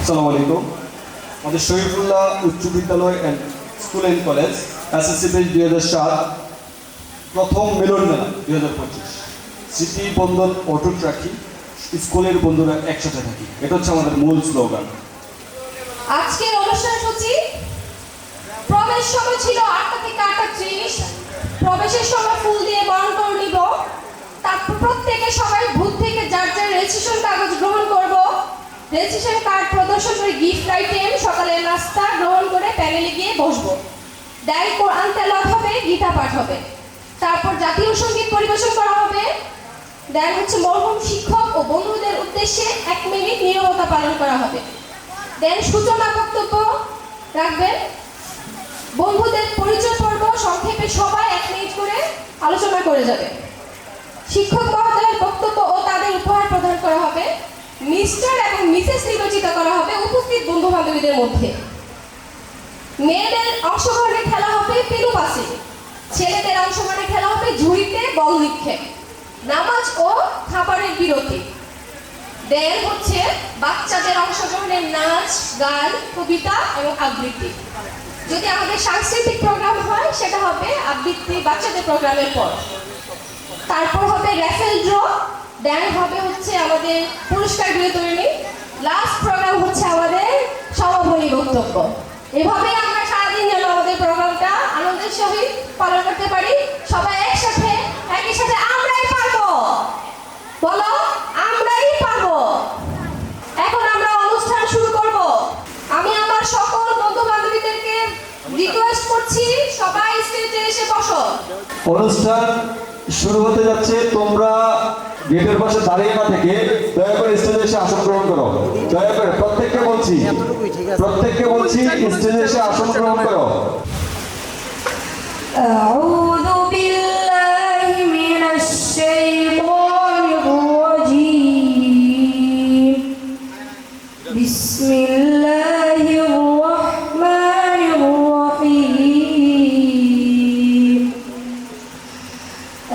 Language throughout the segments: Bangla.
আসসালামু আলাইকুম। আমাদের শরীফুল্লাহ উচ্চ বিদ্যালয় and school and college SSC batch 2007 প্রথম মিলন মেলা 2025 স্মৃতি বন্ধন অটুট রাখি, স্কুলের বন্ধুরা একসাথে থাকি, এটা হচ্ছে আমাদের মূল স্লোগান। আজকের অনুষ্ঠান সূচি প্রবেশ সময় ছিল 8টা থেকে 8:30। প্রবেশের সময় ফুল দিয়ে বরণ করে নিব। তারপর প্রত্যেকে সবাই বুথ থেকে যার যার রেজিস্ট্রেশন কাগজ গ্রহণ করব। রেজিস্ট্রেশন কার্ড প্রদর্শন করে গিফট আইটেম, সকালের নাস্তা গ্রহণ করে প্যানেলে গিয়ে বসবো। ডাইল কোরআন তেলাওয়াত হবে, গীতা পাঠ হবে। তারপর জাতীয় সঙ্গীত পরিবেশন করা হবে। দেন হচ্ছে মরহুম শিক্ষক ও বন্ধুদের উদ্দেশ্যে 1 মিনিট নীরবতা পালন করা হবে। দেন সূচনা বক্তব্য রাখবেন। বন্ধুদের পরিচয় পর্ব সংক্ষেপে সবাই 1 মিনিট করে আলোচনা করে যাবে। শিক্ষক মহোদয়ের বক্তব্য ও তাদের উপহার প্রদান করা হবে। মিস্টার এবং মিসেস নির্বাচিত করা হবে উপস্থিত বন্ধু বান্ধবীদের মধ্যে। মেয়েদের অংশগ্রহণে খেলা হবে পেনু পাসিং, ছেলেদের অংশগ্রহণে খেলা হবে ঝুড়িতে বল নিক্ষেপ, নামাজ ও খাবারের বিরতি। দেন হচ্ছে বাচ্চাদের অংশগ্রহণের নাচ, গান, কবিতা এবং আবৃত্তি। যদি আমাদের সাংস্কৃতিক প্রোগ্রাম হয় সেটা হবে আবৃত্তি বাচ্চাদের প্রোগ্রামের পর। তারপর হবে র্যাফেল ড্র। দেন হবে হচ্ছে আমাদের পুরস্কার বিতরণী। লাস্ট প্রোগ্রাম হচ্ছে আমাদের সমাপনী বক্তব্য। এভাবে আমরা সারাদিন যেন আমাদের প্রোগ্রামটা আনন্দের সহিত পালন করতে পারি। সবাই একসাথে একই সাথে আমরাই পারবো, বলো আমরাই পারবো। এখন আমরা অনুষ্ঠান শুরু করব। আমি আমার সকল বন্ধু বান্ধবীদেরকে রিকোয়েস্ট করছি সবাই স্টেজে এসে বসো। অনুষ্ঠান শুরু হতে যাচ্ছে। তোমরা গেটের পাশে দাঁড়িয়ে না থেকে দয়া করে স্টেজে এসে আসন গ্রহণ করো। দয়া করে প্রত্যেককে বলছি স্টেজে এসে আসন গ্রহণ করো। أعوذ بالله من الشيطان الرجيم. بسم الله الرحمن الرحيم.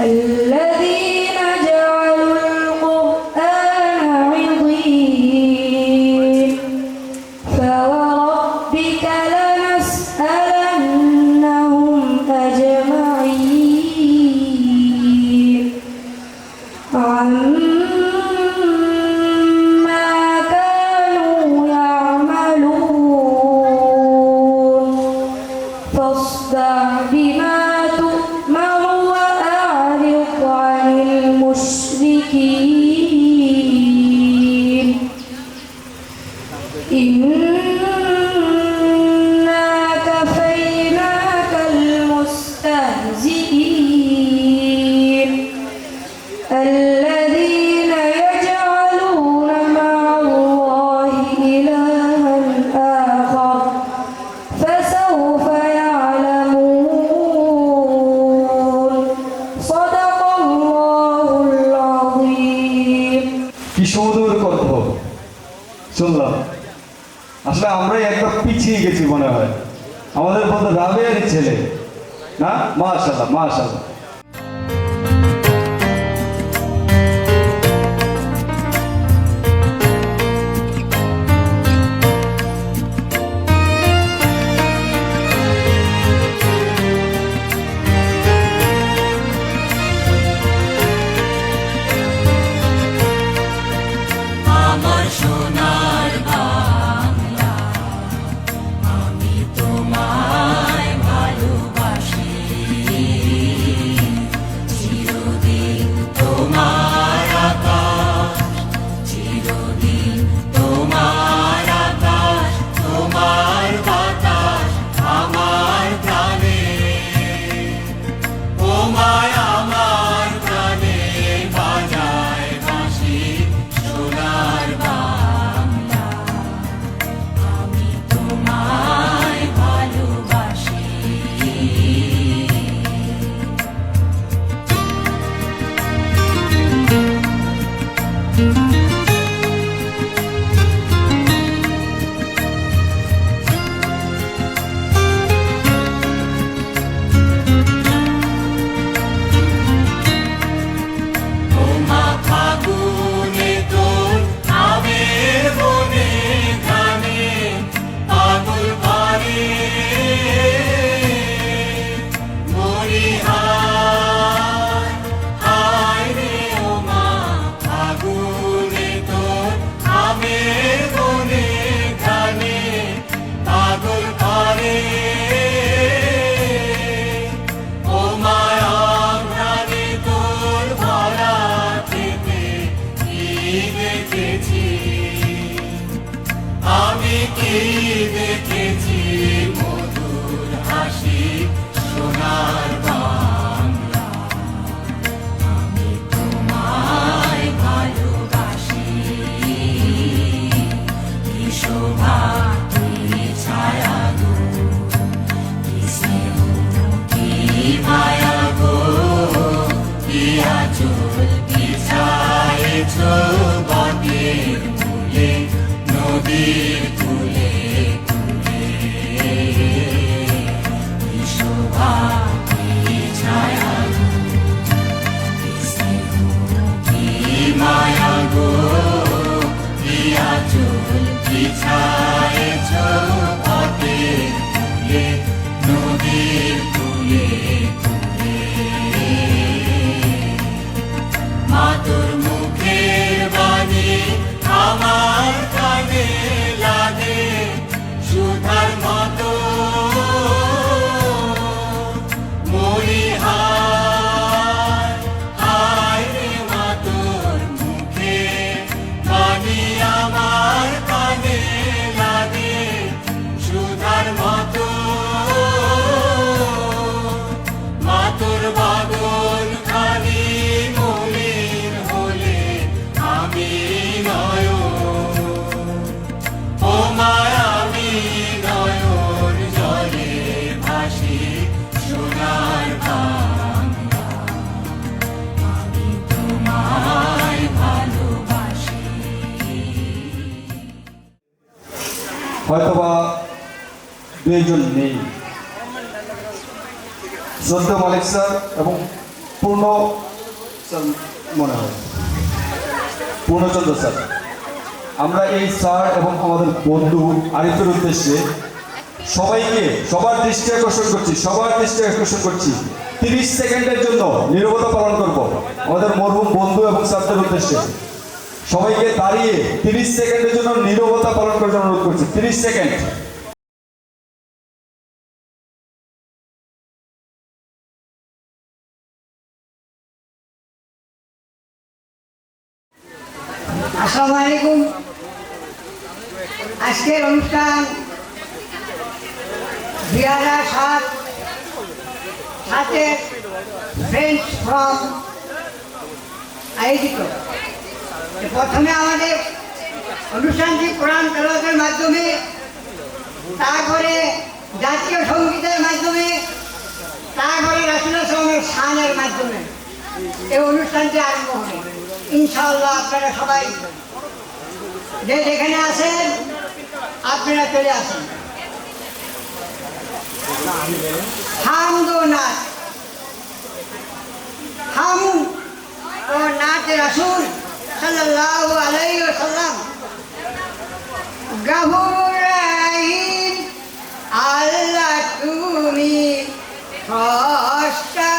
الذين جعلوا القرآن عضين فوربك لنسألنهم أجمعين عما كانوا يعملون فاصدع بما تؤمر وأعرض عن المشركين إنا كفيناك المستهزئين الذين يجعلون مع الله إلها آخر فسوف يعلمون صدق الله العظيم. কি সুন্দর কথা শুনলাম। আসলে আমরাই একবার পিছিয়ে গেছি মনে হয়। আমাদের মধ্যে রাবেয়ারই ছেলে না, মাশাআল্লাহ মাশাআল্লাহ। আমার সোনার বাংলা, আমি তোমায় ভালোবাসি। কি দেখেছি মধুর হাসি সোনার বাংলা আমি তোমায় ভালোবাসি কি শোভা কি ছায়া গো কি স্নেহ কি মায়া গো কি আঁচল বিছায়েছ বটের মূলে নদীর কূলে কূলে কি শোভা কি ছায়া গো কি স্নেহ কি মায়া গো কি আঁচল বিছায়েছ বটের মূলে নদীর কূলে কূলে মাতোর মুখের বাণী আমার কানে লাগে সুধার মতো মরি হায় হায় রে মাতোর মুখের বাণী আমার কানে লাগে সুধার মতো মাতোর বাদল খানি মলিন হলে আমি নয়ন ও মায়া আমি নয়ন জলে ভাসি সোনার বাংলা আমি তোমায় ভালোবাসি হয়তোবা দু একজন নেই, শ্রদ্ধা মালিক স্যার এবং পূর্ণ স্যার মনে হয় পূর্ণচন্দ্র স্যার। আমরা এই স্যার এবং আমাদের বন্ধু আরিফের উদ্দেশ্যে সবার দৃষ্টি আকর্ষণ করছি 30 সেকেন্ডের জন্য নীরবতা পালন করব আমাদের মরহুম বন্ধু এবং স্যারদের উদ্দেশ্যে। সবাইকে দাঁড়িয়ে 30 সেকেন্ডের জন্য নীরবতা পালন করার জন্য অনুরোধ করছি। 30 সেকেন্ড। আসসালামু আলাইকুম। আজকের অনুষ্ঠান 2007 সাথে ফ্রেন্ডস ফ্রম আয়োজিত। প্রথমে আমাদের অনুষ্ঠানটি কোরআন তেলাওয়াতের মাধ্যমে, তারপরে জাতীয় সঙ্গীতের মাধ্যমে, তারপরে রাসূলুল্লাহ সাল্লাল্লাহু আলাইহি ওয়াসাল্লামের শানের মাধ্যমে এই অনুষ্ঠানটি আরম্ভ হবে। ইনশাআল্লাহ আপনারা সবাই যে যেখানে আছেন আপনারা চলে আসেন। হামদ ও নাচ, হাম ও নাচ রাসূল সাল্লাল্লাহু আলাইহি ওয়াসাল্লাম। গফুর রহিম আল্লাহ তুমি স্রষ্টা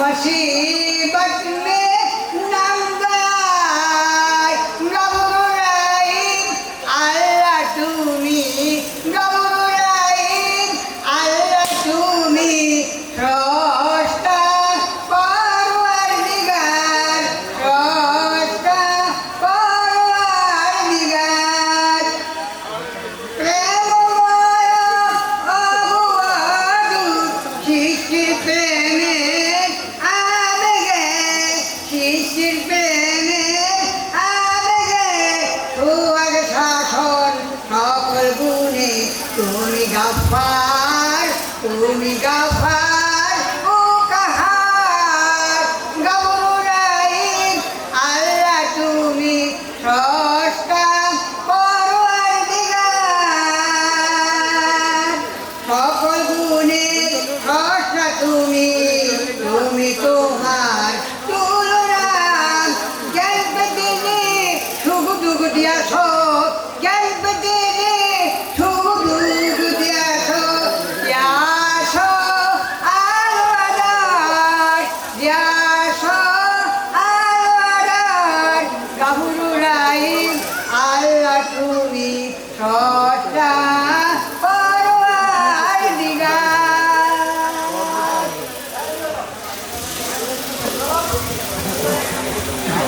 मुसीबत में नंदाय गबुराई अल्लाह तुमी गबुराई अल्लाह তুমি তুমি তোমার তুলনা গল্প দিনে সুখ দুঃখ দিয়াছ গল্প দিনে সুখ দুঃখ দিয়াছ দিয়াছ আলো আদার দিয়াছ আলো আদার গাহুরু রাইম আল্লাহ তুমি সত্তা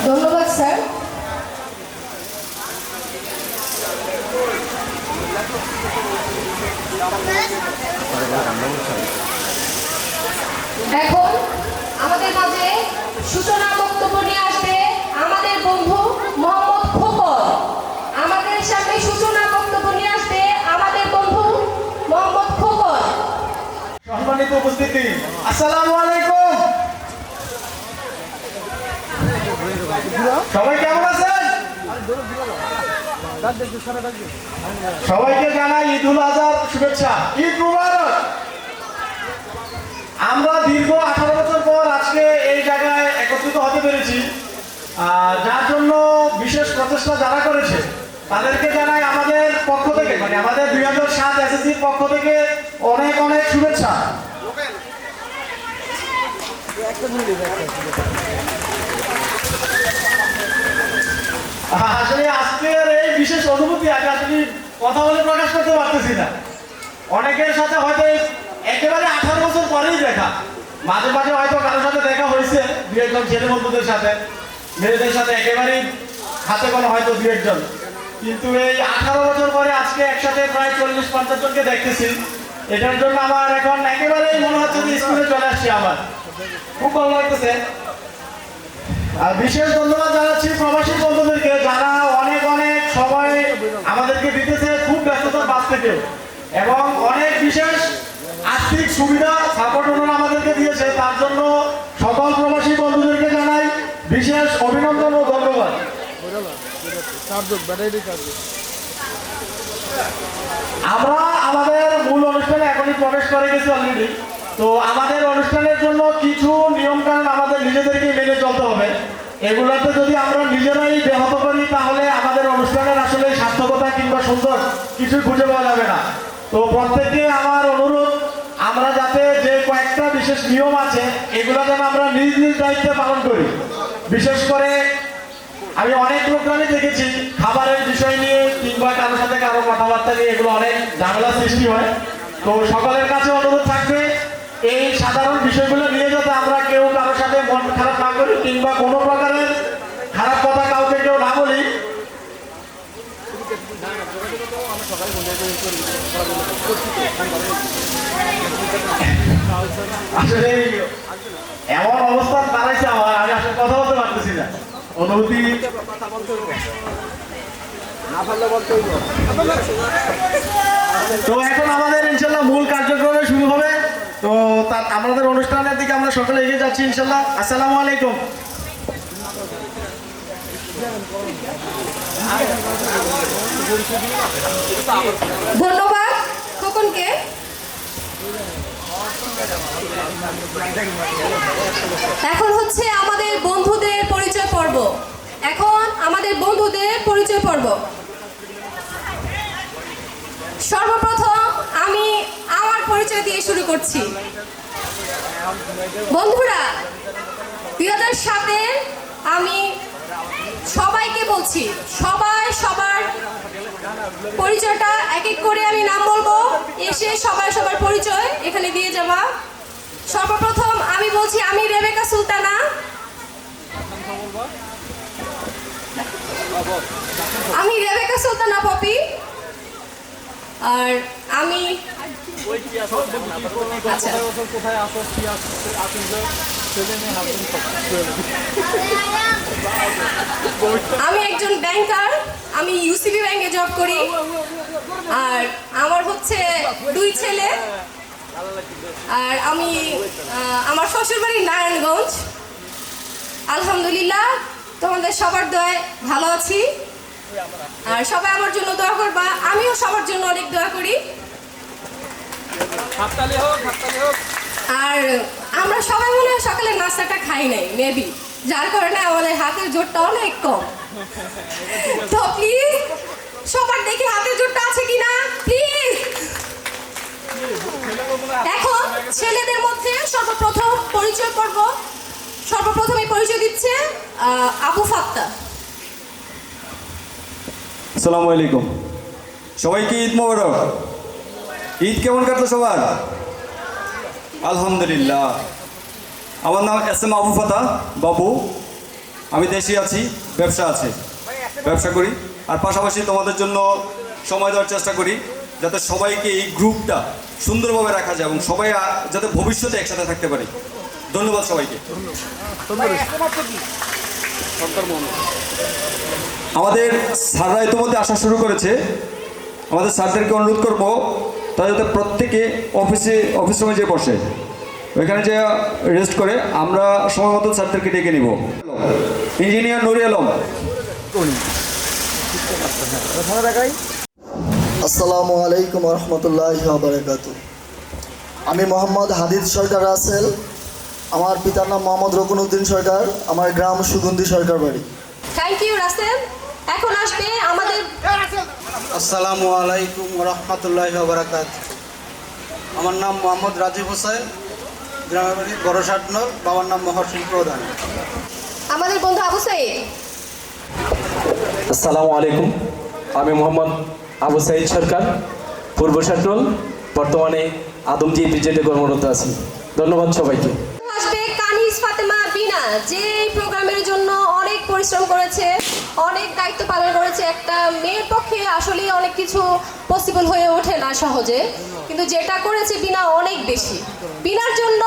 ধন্যবাদ স্যার। এখন আমাদের মাঝে সূচনা বক্তব্য নিয়ে আসবে আমাদের বন্ধু মোহাম্মদ খোকন। আমাদের সামনে সূচনা বক্তব্য নিয়ে আসবে আমাদের বন্ধু মোহাম্মদ খোকন। সম্মানিত উপস্থিতি, আসসালামু আলাইকুম। সবাই কেমন আছেন? সবাইকে জানাই ঈদুল আজহার শুভেচ্ছা। ঈদ মুবারক। আমরা দীর্ঘ 18 বছর পর আজকে এই জায়গায় একত্রিত হতে পেরেছি, যার জন্য বিশেষ প্রচেষ্টা যারা করেছে তাদেরকে জানাই আমাদের পক্ষ থেকে, মানে আমাদের 2007 এসএসসির পক্ষ থেকে অনেক অনেক শুভেচ্ছা। আসলে আজকের এই বিশেষ অনুভূতি আমি আসলে কথা বলে প্রকাশ করতে পারতেছি না। অনেকের সাথে হয়তো একেবারে 18 বছর পরেই দেখা, মাঝে মাঝে হয়তো কারোর সাথে দেখা হয়েছে, দু একজন ছেলে বন্ধুদের সাথে, মেয়েদের সাথে একেবারেই হাতে কোনো হয়তো দু একজন, কিন্তু এই 18 বছর পরে আজকে একসাথে প্রায় 40-50 জনকে দেখতেছি। এটার জন্য আমার এখন একেবারেই মনে হচ্ছে যে স্কুলে চলে আসছি। আমার খুব ভালো লাগতেছে। আর বিশেষ ধন্যবাদ জানাচ্ছি প্রবাসী বন্ধুদেরকে, যারা অনেক অনেক সময় আমাদেরকে দিতেছে খুব ব্যস্ততার বাস থেকে, এবং অনেক বিশেষ আর্থিক সুবিধা সাপোর্ট ওনারা আমাদেরকে দিয়েছে। তার জন্য সকল প্রবাসী বন্ধুদেরকে জানাই বিশেষ অভিনন্দন ও ধন্যবাদ। আমরা আমাদের মূল অনুষ্ঠানে এখনই প্রবেশ করে গেছি অলরেডি। তো আমাদের অনুষ্ঠানের জন্য কিছু নিয়ম কানুন আমাদের নিজেদেরকে মেনে চলতে হবে। এগুলোতে যদি আমরা নিজেরাই ব্যাহত করি তাহলে আমাদের অনুষ্ঠানের আসলে সার্থকতা কিংবা সুন্দর কিছু খুঁজে পাওয়া যাবে না। তো প্রত্যেককে আমার অনুরোধ, আমরা যাতে যে কয়েকটা বিশেষ নিয়ম আছে এগুলো যেন আমরা নিজ নিজ দায়িত্বে পালন করি। বিশেষ করে আমি অনেক প্রোগ্রামে দেখেছি খাবারের বিষয় নিয়ে কিংবা কারোর সাথে কারো কথাবার্তা নিয়ে এগুলো অনেক ঝামেলা সৃষ্টি হয়। তো সকলের কাছে অনুরোধ থাকবে এই সাধারণ বিষয়গুলো নিয়ে যাতে আমরা কেউ কারোর সাথে মন খারাপ না করি কিংবা কোনো প্রকারের খারাপ কথা কাউকে কেউ না বলি। আসলে এমন অবস্থা দাঁড়াইছে আমার, আমি আসলে কথা বলতে পারতেছি না। অনুভূতি তো এখন আমাদের ইনশাল্লাহ মূল কার্যক্রমে শুরু হবে। তো আমাদের অনুষ্ঠানের দিকে আমরা সকলে এগিয়ে যাচ্ছি ইনশাল্লাহ। আসসালামু আলাইকুম। ধন্যবাদ খোকনকে। এখন হচ্ছে আমাদের বন্ধুদের পরিচয় পর্ব। সর্বপ্রথম আমি আমার পরিচয় দিয়ে শুরু করছি। বন্ধুরা, 2007-এ আমি সবাইকে বলছি, সবাই সবার পরিচয়টা এক এক করে আমি নাম বলবো, এসে সবাই সবার পরিচয় এখানে দিয়ে যাবা। সর্বপ্রথম আমি বলছি, আমি রেবেকা সুলতানা। আমি রেবেকা সুলতানা পপি। আর আমি আমি একজন ব্যাংকার, আমি ইউসিবি ব্যাংকে জব করি। আর আমার হচ্ছে 2 ছেলে। আর আমি আমার শ্বশুরবাড়ি নারায়ণগঞ্জ। আলহামদুলিল্লাহ, তোমাদের সবার দয়ায় ভালো আছি। আর সবাই আমার জন্য দোয়া করবা, আমিও সবার জন্য অনেক দোয়া করি। আর আমরা সবাই মনে হয় সকালে নাস্তাটা খাই নাই মেবি, যার কারণে আমাদের হাতের জোরটা অনেক কম। তো প্লিজ সবার দেখি হাতের জোরটা আছে কিনা প্লিজ। এখন ছেলেদের মধ্যে সর্বপ্রথম পরিচয় পর্ব, সর্বপ্রথমে পরিচয় দিচ্ছে আবু ফাত্তা। আসসালামু আলাইকুম, সবাইকে ঈদ মোবারক। ঈদ কেমন কাটলো সবার? আলহামদুলিল্লাহ। আমার নাম এস.এম. আবু ফাতা বাবু। আমি দেশে আছি, ব্যবসা করি, আর পাশাপাশি তোমাদের জন্য সময় দেওয়ার চেষ্টা করি যাতে সবাইকে এই গ্রুপটা সুন্দরভাবে রাখা যায় এবং সবাই যাতে ভবিষ্যতে একসাথে থাকতে পারি। ধন্যবাদ সবাইকে। আমাদের স্যাররা ইতিমধ্যে আসা শুরু করেছে। আমাদের স্যারদেরকে অনুরোধ করবো তারা যাতে প্রত্যেকে অফিস রুমে যেয়ে বসে, ওইখানে যে রেস্ট করে আমরা সময় মতো স্যারদেরকে ডেকে নিব। ইঞ্জিনিয়ার নুরি আলম। আসসালামু আলাইকুম রহমতুল্লাহি ওয়া বারাকাতুহু। আমি মোহাম্মদ হাদিদ সরকার রাসেল। আমার পিতার নাম মোহাম্মদ রকুনউদ্দিন সরকার। আমার গ্রাম সুগন্ধি সরকার বাড়ি। Thank you Rasel. এখন আসবে আমাদের আসসালামু আলাইকুম রহমতুল্লাহি ওয়া বারাকাতুহু। আমার নাম মোহাম্মদ রাজীব হোসেন, গ্রামের বাড়ি বড়সাটনল, বাবার নাম মহর্ষি প্রধান। আমাদের বন্ধু আবু সাইদ। আসসালামু আলাইকুম, আমি মোহাম্মদ আবু সাইদ সরকার, পূর্ব সাটরোল, বর্তমানে আদমজি বিজেতে কর্মরত আছি। ধন্যবাদ সবাইকে। আসবে কানিজ ফাতেমা বিনা, যে এই প্রোগ্রামের জন্য অনেক পরিশ্রম করেছে, অনেক দায়িত্ব পালন করেছে। একটা মেয়ের পক্ষে আসলে অনেক কিছু পসিবল হয়ে ওঠে না সহজে, কিন্তু যেটা করেছে বিনা অনেক বেশি। বিনার জন্য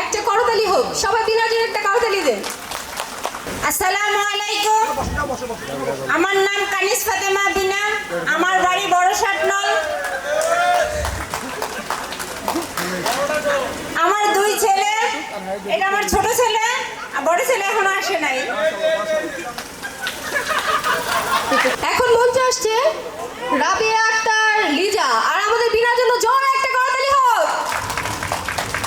একটা করতালি হোক, সবাই বিনার জন্য একটা করতালি দেন। আসসালামু আলাইকুম, আমার নাম কানিজ ফাতেমা বিনা, আমার বাড়ি বড়সাটনল। আমার দুই ছেলে, এটা আমার ছোট ছেলে, আর বড় ছেলে এখনো আসে নাই। এখন মঞ্চে আসছে রাবিয়া আক্তার লিজা, আর আমাদের বিনার জন্য জোরে একটা করতালি হোক।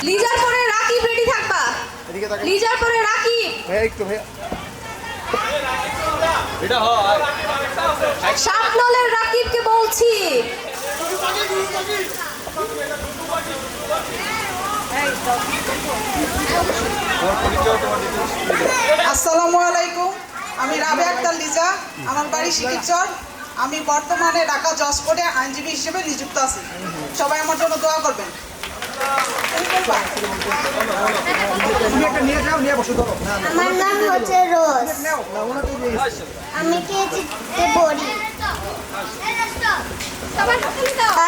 লিজার পরে রাকিব রেডি থাকবা, লিজার পরে রাকিব। শাপনলের রাকিবকে বলছি। আসসালামু আলাইকুম, আমি রাবে আক্তার লিজা, আমার বাড়ি শিকিরচর। আমি বর্তমানে ঢাকা জজ কোর্টে আইনজীবী হিসেবে নিযুক্ত আছি। সবাই আমার জন্য দোয়া করবেন। আমার নাম হচ্ছে রোজ, আমি কেজিতে পড়ি।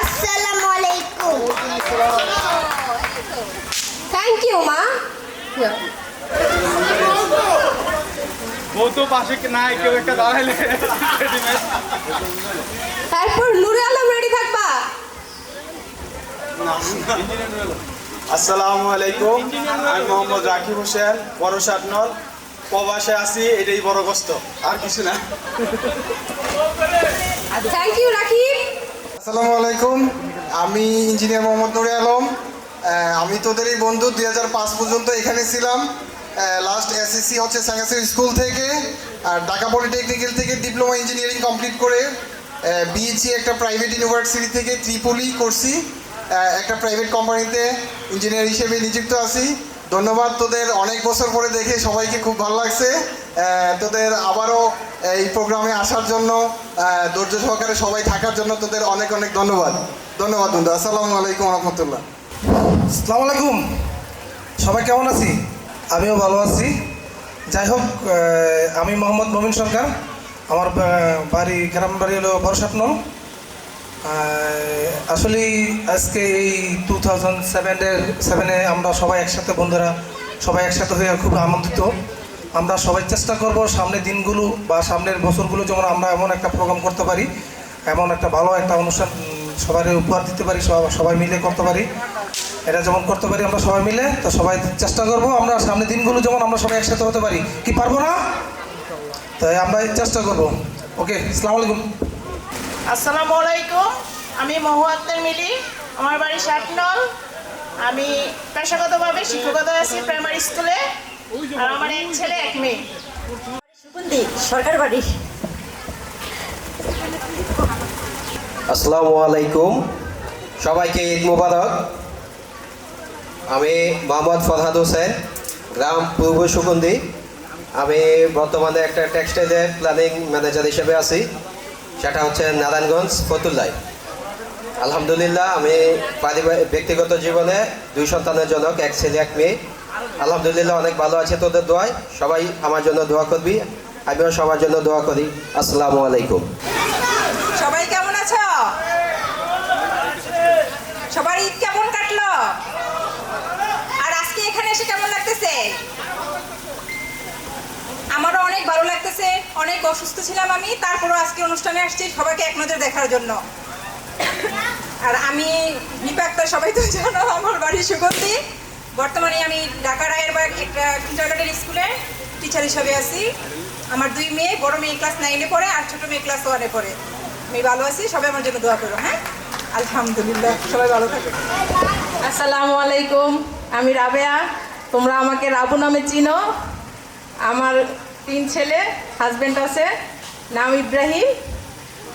আসসালামু আলাইকুম। থ্যাংক ইউ মা। বউ তো পাশে নাই, কেউ একটা দাঁড়াইলে। তারপর নুরে আলম রেডি থাকবা। আসসালামু আলাইকুম, আমি মোহাম্মদ রাকিব হোসেন, বড়সাটনল, প্রবাসে আছি, এটাই বড় কষ্ট, আর কিছু না। Thank you Rakib. আসসালামু আলাইকুম, আমি ইঞ্জিনিয়ার মোহাম্মদ নুরি আলম। আমি তোদেরই বন্ধু, 2005 পর্যন্ত এখানে ছিলাম। লাস্ট এসএসসি হচ্ছে সাঙ্গাসির স্কুল থেকে, আর ঢাকা পলিটেকনিক্যাল থেকে ডিপ্লোমা ইঞ্জিনিয়ারিং কমপ্লিট করে বিএসসি একটা প্রাইভেট ইউনিভার্সিটি থেকে ত্রিপলি করছি। একটা প্রাইভেট কোম্পানিতে ইঞ্জিনিয়ার হিসেবে নিযুক্ত আছি। ধন্যবাদ, তোদের অনেক বছর পরে দেখে সবাইকে খুব ভালো লাগছে। তোদের আবারও এই প্রোগ্রামে আসার জন্য, ধৈর্য সহকারে সবাই থাকার জন্য তোদের অনেক অনেক ধন্যবাদ বন্ধু। আসসালামু আলাইকুম রহমতুল্লাহ। আসসালামু আলাইকুম, সবাই কেমন আছি? আমিও ভালো আছি। যাই হোক, আমি মোহাম্মদ মমিন সরকার, আমার গ্রাম বাড়ি হলো বড়সাটনল। আসলে আজকে এই 2007-এ আমরা সবাই একসাথে, বন্ধুরা সবাই একসাথে হয়ে খুব আনন্দিত। আমরা সবাই চেষ্টা করব সামনের দিনগুলো বা সামনের বছরগুলো যেমন আমরা এমন একটা প্রোগ্রাম করতে পারি, এমন একটা ভালো একটা অনুষ্ঠান সবাই উপহার দিতে পারি, সবাই মিলে করতে পারি। এটা যেমন করতে পারি আমরা সবাই মিলে, তো সবাই চেষ্টা করব আমরা সামনের দিনগুলো যেমন আমরা সবাই একসাথে হতে পারি। কি পারবো না? তাই আমরা চেষ্টা করব। ওকে, আসসালামু আলাইকুম। আসসালামু আলাইকুম, আমি মহু আক্তার মিলি, আমার বাড়ি সাটনল। আমি পেশাগতভাবে শিক্ষকতা আছি প্রাইমারি স্কুলে। আর আমার এক ছেলে এক মেয়ে। সুগন্ধি সরকার বাড়ি। আসসালামু আলাইকুম, সবাইকে ঈদ মুবারক। আমি মোহাম্মদ ফরহাদ হোসেন, গ্রাম পূর্ব সুগন্ধি। আমি বর্তমানে একটা টেক্সটাইলের প্ল্যানিং ম্যানেজার হিসেবে আছি, সেটা হচ্ছে নারায়ণগঞ্জ ফতুল্লায়। আলহামদুলিল্লাহ, আমি ব্যক্তিগত জীবনে 2 সন্তানের জনক, এক ছেলে এক মেয়ে। আলহামদুলিল্লাহ অনেক ভালো আছে তোদের দোয়ায়। সবাই আমার জন্য দোয়া করবি, আমিও সবার জন্য দোয়া করি। আসসালামু আলাইকুম। সবাই কেমন আছো? সবার ঈদ কেমন কাটলো? আর আজকে এখানে এসে কেমন লাগতেছে? আমারও অনেক ভালো লাগতেছে। অনেক অসুস্থ ছিলাম আমি, তারপরও আজকে অনুষ্ঠানে আসছি সবাইকে এক নজর দেখার জন্য। আর আমি বিপাক্তা, সবাই তো জানো, আমার বাড়ি সুগন্ধি। বর্তমানে আমি ঢাকা রায়েরবাগ একটা কিন্ডারগার্টেন স্কুলে টিচার হিসাবে আছি। আমার 2 মেয়ে, বড় মেয়ে ক্লাস 9-এ পড়ে আর ছোট মেয়ে ক্লাস 1-এ পড়ে। আমি ভালো আছি, সবাই আমার জন্য দোয়া করো। হ্যাঁ, আলহামদুলিল্লাহ, সবাই ভালো থাকো। আসসালামু আলাইকুম, আমি রাবেয়া। তোমরা আমাকে রাবু নামে চিনো। আমার 3 ছেলে, হাজব্যান্ড আছে, নাম ইব্রাহিম।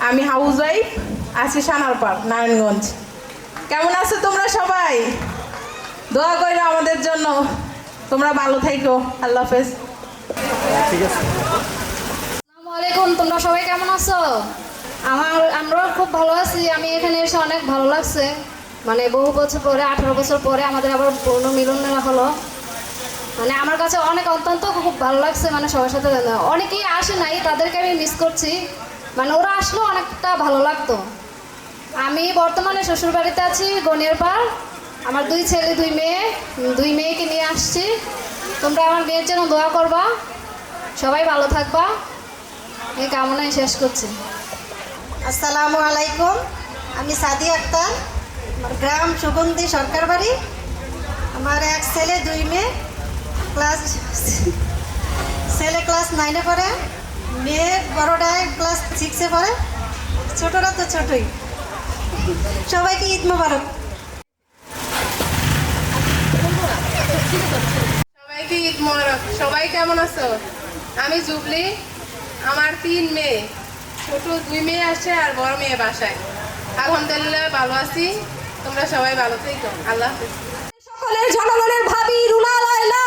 আমি হাউস ওয়াইফ, আছি সানারপাড়, নারায়ণগঞ্জ। কেমন আছো তোমরা সবাই? দোয়া করো আমাদের জন্য। তোমরা ভালো থাকো। আল্লাহ হাফেজ। আসসালামু আলাইকুম, তোমরা সবাই কেমন আছো? আমরাও খুব ভালো আছি। আমি এখানে এসে অনেক ভালো লাগছে। মানে বহু বছর পরে, 18 বছর পরে আমাদের আবার পুনর্মিলন মেলা হলো। মানে আমার কাছে অনেক অত্যন্ত খুব ভালো লাগছে। মানে সবার সাথে অনেকেই আসে নাই, তাদেরকে আমি মিস করছি। মানে ওরা আসলেও অনেকটা ভালো লাগতো। আমি বর্তমানে শ্বশুর বাড়িতে আছি, গনিয়ারপাড়। আমার 2 ছেলে 2 মেয়ে, 2 মেয়েকে নিয়ে আসছি। তোমরা আমার মেয়ের জন্য দোয়া করবা, সবাই ভালো থাকবা, এই কামনায় শেষ করছি। আসসালামু আলাইকুম, আমি সাদি আক্তার, আমার গ্রাম সুগন্ধি সরকার বাড়ি। আমার এক ছেলে 2 মেয়ে, ছেলে ক্লাস 9-এ পড়ে, মেয়ে বড়টায় ক্লাস 6-এ পড়ে, ছোটরা তো ছোটই। সবাইকে ঈদ মোবারক। সবাইকে ঈদ মোবারক। সবাই কেমন আছো? আমি জুবলি। আমার 3 মেয়ে, ছোট 2 মেয়ে আসছে আর বড় মেয়ে বাসায়। আলহামদুলিল্লাহ ভালো আছি। তোমরা সবাই ভালো থেকো। আল্লাহ হাফেজ। সকলের জনগণের ভাবি রুনা লায়লা।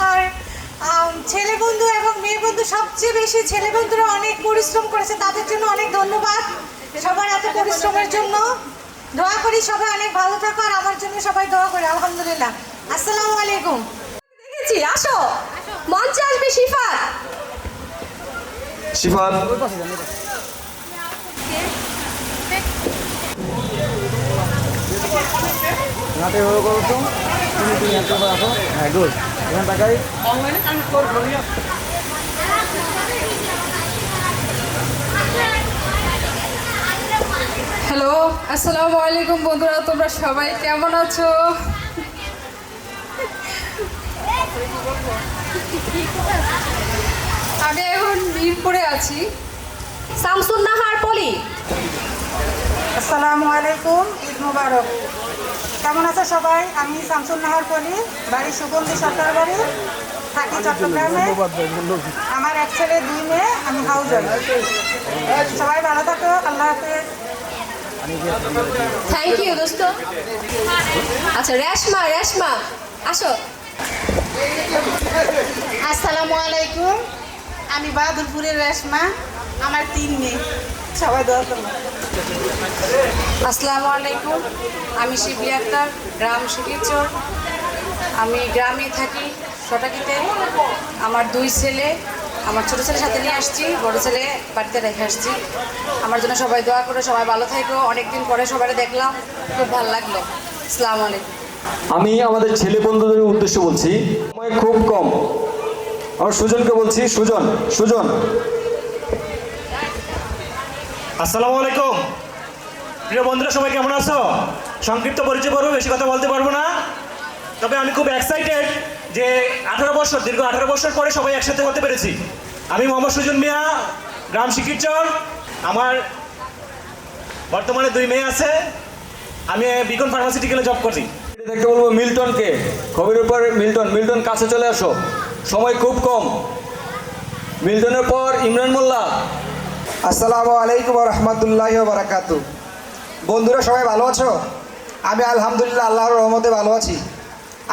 আর ছেলে বন্ধু এবং মেয়ে বন্ধু, সবচেয়ে বেশি ছেলে বন্ধুরা অনেক পরিশ্রম করেছে, তাদের জন্য অনেক ধন্যবাদ সবার এত পরিশ্রমের জন্য। দোয়া করি সবাই অনেক ভালো থাকো, আর আমার জন্য সবাই দোয়া করে। আলহামদুলিল্লাহ, আসসালামু আলাইকুম। দেখেছি, আসো মঞ্চে আসবে শিফাত। শিফাত, হ্যালো, আসসালামু আলাইকুম বন্ধুরা। তোমরা সবাই কেমন আছো? আমি এখন মিরপুরে আছি। শামসুন নাহার পলি। আসসালামু আলাইকুম, ঈদ মুবারক। কেমন আছে সবাই? আমি শামসুন নাহার পলি, বাড়ি সুগন্ধি সরকার বাড়ি, থাকি চট্টগ্রামে। আমার এক ছেলে 2 মেয়ে, আমি হাউস ওয়াইফ। সবাই ভালো থাকো, আল্লাহ হাফেজ। থ্যাংক ইউ দোস্ত। আচ্ছা, রেশমা আসো। আসসালামু আলাইকুম, আমি বাহাদুরপুরের রেশমা। আমার 3 মেয়ে, সবাই দোয়া করবেন। আসসালামু আলাইকুম, আমি শিবলি আক্তার, গ্রাম শিকিরচর। আমি গ্রামে থাকি, সটাকিতে। আমার 2 ছেলে, আমার ছোটো ছেলের সাথে নিয়ে আসছি, বড় ছেলে বাড়িতে রেখে আসছি। আমার জন্য সবাই দোয়া করো, সবাই ভালো থাকো। অনেকদিন পরে সবাই দেখলাম, খুব ভালো লাগলো। আসসালামু আলাইকুম। আমি আমাদের ছেলে বন্ধুদের উদ্দেশ্যে বলছি, সময় খুব কম। আমার সুজনকে বলছি, সুজন। আসসালামু আলাইকুম, প্রিয় বন্ধুরা, সবাই কেমন আছো? সংক্ষিপ্ত পরিচয় করবো, বেশি কথা বলতে পারবো না। তবে আমি খুব এক্সাইটেড যে দীর্ঘ 18 বছর পরে সবাই একসাথে হতে পেরেছি। আমি মোহাম্মদ সুজন মিয়া, গ্রাম শিকিরচর। আমার বর্তমানে 2 মেয়ে আছে। আমি বিকন ফার্মাসিউটিক্যালে জব করি। দেখতে বলবো মিল্টনকে, খবরের উপর মিল্টন কাছে চলে আসো, সময় খুব কম। মিল্টনের পর ইমরান মোল্লা। আসসালামু আলাইকুম রহমতুল্লাহ বারাকাত। বন্ধুরা সবাই ভালো আছো? আমি আলহামদুলিল্লাহ আল্লাহর রহমতে ভালো আছি।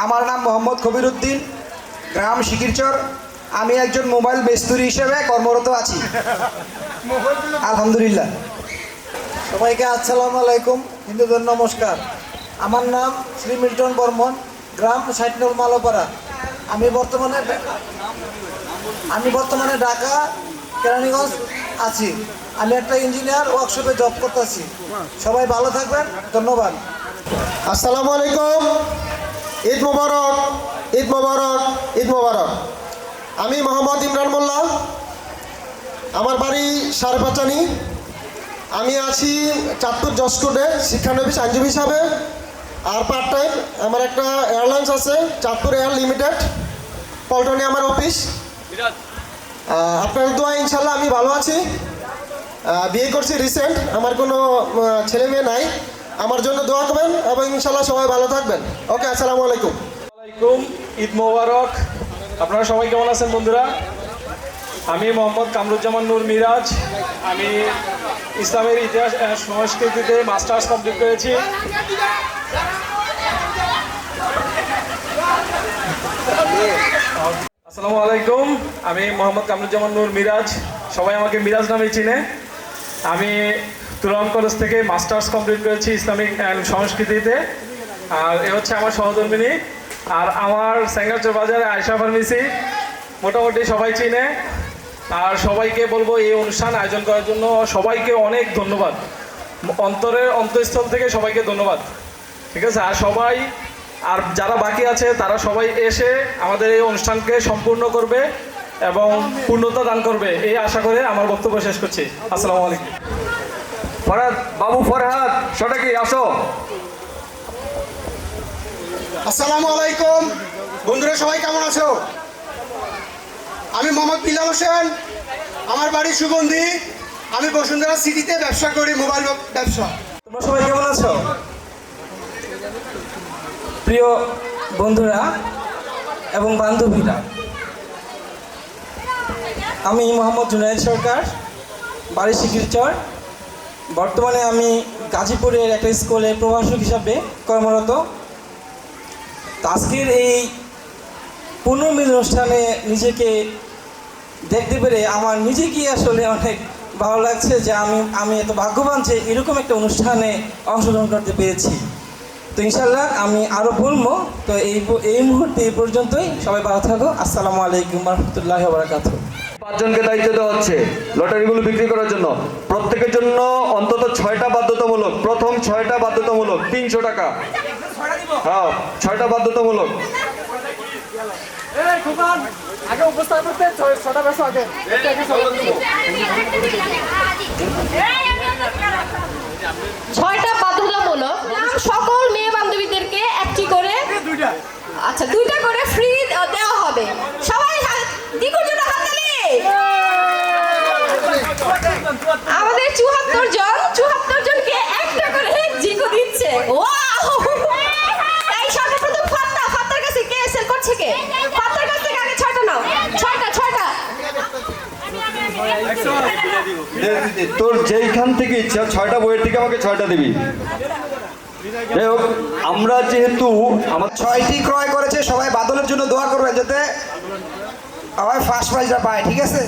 আমার নাম মোহাম্মদ কবির উদ্দিন, গ্রাম শিকিরচর। আমি একজন মোবাইল মিস্ত্রি হিসেবে কর্মরত আছি আলহামদুলিল্লাহ। সবাইকে আসসালামু আলাইকুম, হিন্দুদের নমস্কার। আমার নাম শ্রী মিল্টন বর্মন, গ্রাম 60 নং মালোপাড়া। আমি বর্তমানে ঢাকা কেরানীগঞ্জ আছি। আমি একটা ইঞ্জিনিয়ার ওয়ার্কশপে জব করতেছি। সবাই ভালো থাকবেন, ধন্যবাদ। আসসালামু আলাইকুম, ঈদ মোবারক, ঈদ মোবারক, ঈদ মোবারক। আমি মোহাম্মদ ইমরান মোল্লা, আমার বাড়ি সারপাচানি। আমি আছি চাঁদপুর জসকোটে শিক্ষানবিশ আইনজীবী হিসাবে, আর পার্ট টাইম আমার একটা এয়ারলাইন্স আছে, চাঁদপুর এয়ার লিমিটেড, পল্টনে আমার অফিস। আপনার দোয়া ইনশাল্লাহ আমি ভালো আছি। বিয়ে করছি রিসেন্ট, আমার কোনো ছেলে মেয়ে নাই। আমার জন্য দোয়া করবেন এবং ইনশাল্লাহ সবাই ভালো থাকবেন। ওকে, আসসালামু আলাইকুম। আলাইকুম, ঈদ মোবারক। আপনারা সবাই কেমন আছেন বন্ধুরা? আমি মোহাম্মদ কামরুজ্জামান নূর মিরাজ। আমি ইসলামের ইতিহাস সংস্কৃতিতে মাস্টার্স কমপ্লিট করেছি। আসসালামু আলাইকুম, আমি মোহাম্মদ কামরুজ্জামান নূর মিরাজ, সবাই আমাকে মিরাজ নামে চিনে। আমি তুরান কলেজ থেকে মাস্টার্স কমপ্লিট করেছি ইসলামিক অ্যান্ড সংস্কৃতিতে। আর এ হচ্ছে আমার সহধর্মিনী। আর আমার স্যাঙ্গারচর বাজারে আয়শা ফার্মেসি, মোটামুটি সবাই চিনে। আর সবাইকে বলবো এই অনুষ্ঠান আয়োজন করার জন্য সবাইকে অনেক ধন্যবাদ, অন্তরের অন্তঃস্থল থেকে সবাইকে ধন্যবাদ। ঠিক আছে, আর সবাই আর যারা বাকি আছে তারা সবাই এসে আমাদের এই অনুষ্ঠানকে সম্পূর্ণ করবে এবং পূর্ণতা দান করবে, এই আশা করে আমার বক্তব্য শেষ করছি। আসসালামু আলাইকুম। ফরহাদ বাবু, ফরহাদ সটাকি আসো। আসসালামু আলাইকুম, বন্ধুরা সবাই কেমন আছো? আমি মোহাম্মদ বিল্লাল হোসেন, আমার বাড়ি সুগন্ধি। আমি বসুন্ধরা সিটিতে ব্যবসা করি, মোবাইল ব্যবসা। তোমরা সবাই কেমন আছো? প্রিয় বন্ধুরা এবং বান্ধবীরা, আমি মোহাম্মদ জুনায়েদ সরকার, বাড়ি শিকিরচর। বর্তমানে আমি গাজীপুরের একটা স্কুলে প্রভাষক হিসাবে কর্মরত। তো আজকের এই পুনর্মিলন অনুষ্ঠানে নিজেকে দেখতে পেরে আমার নিজেকেই আসলে অনেক ভালো লাগছে যে আমি এত ভাগ্যবান যে এরকম একটা অনুষ্ঠানে অংশগ্রহণ করতে পেরেছি। তো ইনশাল্লাহ আমি আরও বলবো। তো এই মুহূর্তে এই পর্যন্তই। সবাই ভালো থাকো। আসসালামু আলাইকুম রহমতুল্লাহি ওয়া বারাকাতুহু। 5 জনকে দায়িত্ব দেওয়া হচ্ছে লটারিগুলো বিক্রি করার জন্য। প্রত্যেকের জন্য অন্তত 6টা বাধ্যতামূলক। প্রথম 6টা বাধ্যতামূলক, 300 টাকা। হ্যাঁ, 6টা বাধ্যতামূলক। আগে উপস্থাপন করতে 6টা বেসো আগে। ছয়টা বাধ্যতামূলক। সকল মেয়ে বান্ধবীদেরকে একটি করে, আচ্ছা 2টা করে ফ্রি দেওয়া হবে। সবাই দ্বিগুণ জোরে হাততালি। আমাদের 74 জনকে একটা করে জিকো দিচ্ছে। ওয়াও! এই সর্বপ্রথম ফাত্তার কাছে কে সেল করছে কে? ফাত্তার কাছ থেকে আগে 6টা নাও। 6টা। তোর যেইখান থেকে ইচ্ছা 6টা বইয়ের থেকে আমাকে 6টা দিবি। যাই হোক, আমরা যেহেতু আমার 6টি ক্রয় করেছে, সবাই বাদলের জন্য দোয়া করবেন যাতে সবাই ফার্স্ট প্রাইজটা পায়। ঠিক আছে,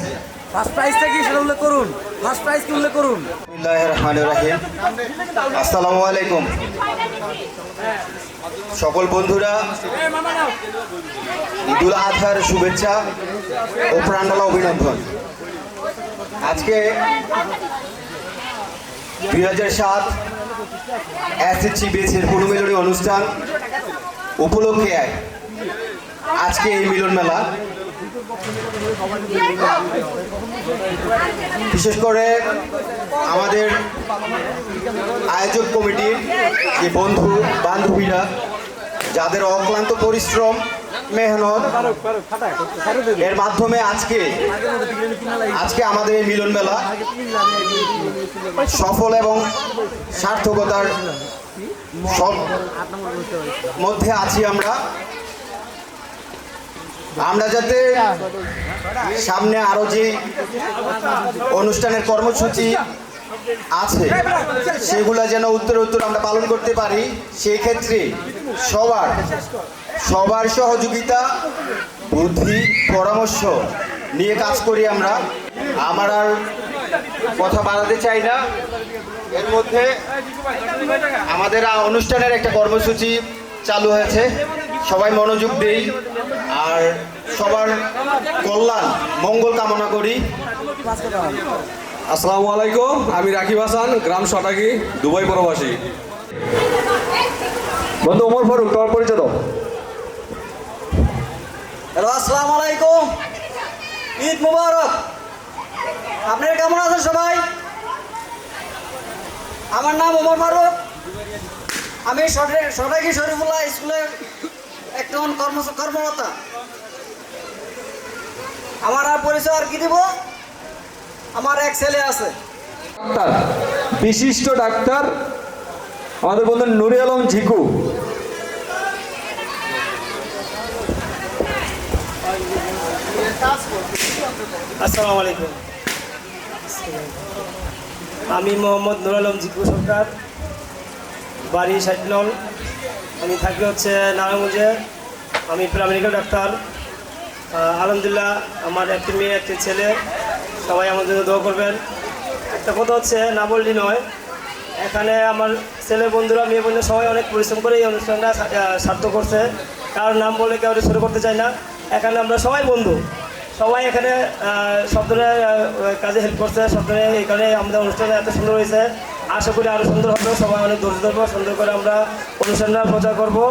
ফার্স্ট প্রাইজটা কি সেটা উল্লেখ করুন। ফার্স্ট প্রাইজ কি উল্লেখ করুন। বিসমিল্লাহির রহমানির রহিম। আসসালামু আলাইকুম সকল বন্ধুরা, ঈদুল আজহার শুভেচ্ছা ও প্রাণঢালা অভিনন্দন। আজকে 2007 এসএসসি বেসের পুনর্মিলনী অনুষ্ঠান উপলক্ষে আজকে এই মিলন মেলা। বিশেষ করে আমাদের আয়োজক কমিটির যে বন্ধু বান্ধবীরা, যাদের অক্লান্ত পরিশ্রম মেহনত এর মাধ্যমে আজকে আমাদের এই মিলন মেলা সফল এবং সার্থকতার মধ্যে আছি আমরা যাতে সামনে আরো যে অনুষ্ঠানের কর্মসূচি আছে সেগুলো যেন উত্তর আমরা পালন করতে পারি, সেই ক্ষেত্রে সবার সহযোগিতা, বুদ্ধি, পরামর্শ নিয়ে কাজ করি আমার আর কথা বাড়াতে চাই না। এর মধ্যে আমাদের অনুষ্ঠানের একটা কর্মসূচি চালু হয়েছে, সবাই মনোযোগ দেই আর সবার কল্যাণ মঙ্গল কামনা করি। আসসালামু আলাইকুম, আমি রাকিব হাসান, গ্রাম সটাকি, দুবাই প্রবাসী। বন্ধু ওমর ফারুক, তোমার পরিচয় দাও। হ্যালো, আসসালামু আলাইকুম, ঈদ মুবারক। আপনারা কেমন আছেন সবাই? আমার নাম ওমর ফারুক, আমি সটাকি শরীফুল্লাহ স্কুলের একজন কর্মকর্তা। আমার আর পরিচয় আর কি দিব, আমার এক ছেলে আছে। বিশিষ্ট ডাক্তার আমাদের বন্ধু নুরে আলম ঝিকু। আসসালামু আলাইকুম, আমি মোহাম্মদ নুর আলম ঝিকু সরকার, বাড়ি সাইটনল। আমি থাকি হচ্ছে নারায়ণগঞ্জে। আমি প্রাইমারিক্যাল ডাক্তার। আলহামদুলিল্লাহ, আমার একটি মেয়ে একটি ছেলে, সবাই আমার জন্য দোয়া করবেন। একটা কথা হচ্ছে, না বললি নয়, এখানে আমার ছেলে বন্ধুরা, মেয়ে বন্ধুরা সবাই অনেক পরিশ্রম করে এই অনুষ্ঠানটা সার্থক করছে। কারোর নাম বলে কেউ শুরু করতে চাই না। এখানে আমরা সবাই বন্ধু, সবাই এখানে সব ধরনের কাজে হেল্প করছে, সব ধরনের এখানে আমাদের অনুষ্ঠানটা এত সুন্দর হয়েছে। আশা করি আরও সুন্দর হবে, সবাই অনেক ধৈর্য ধরবো, সুন্দর করে আমরা অনুষ্ঠানটা প্রচার করবো।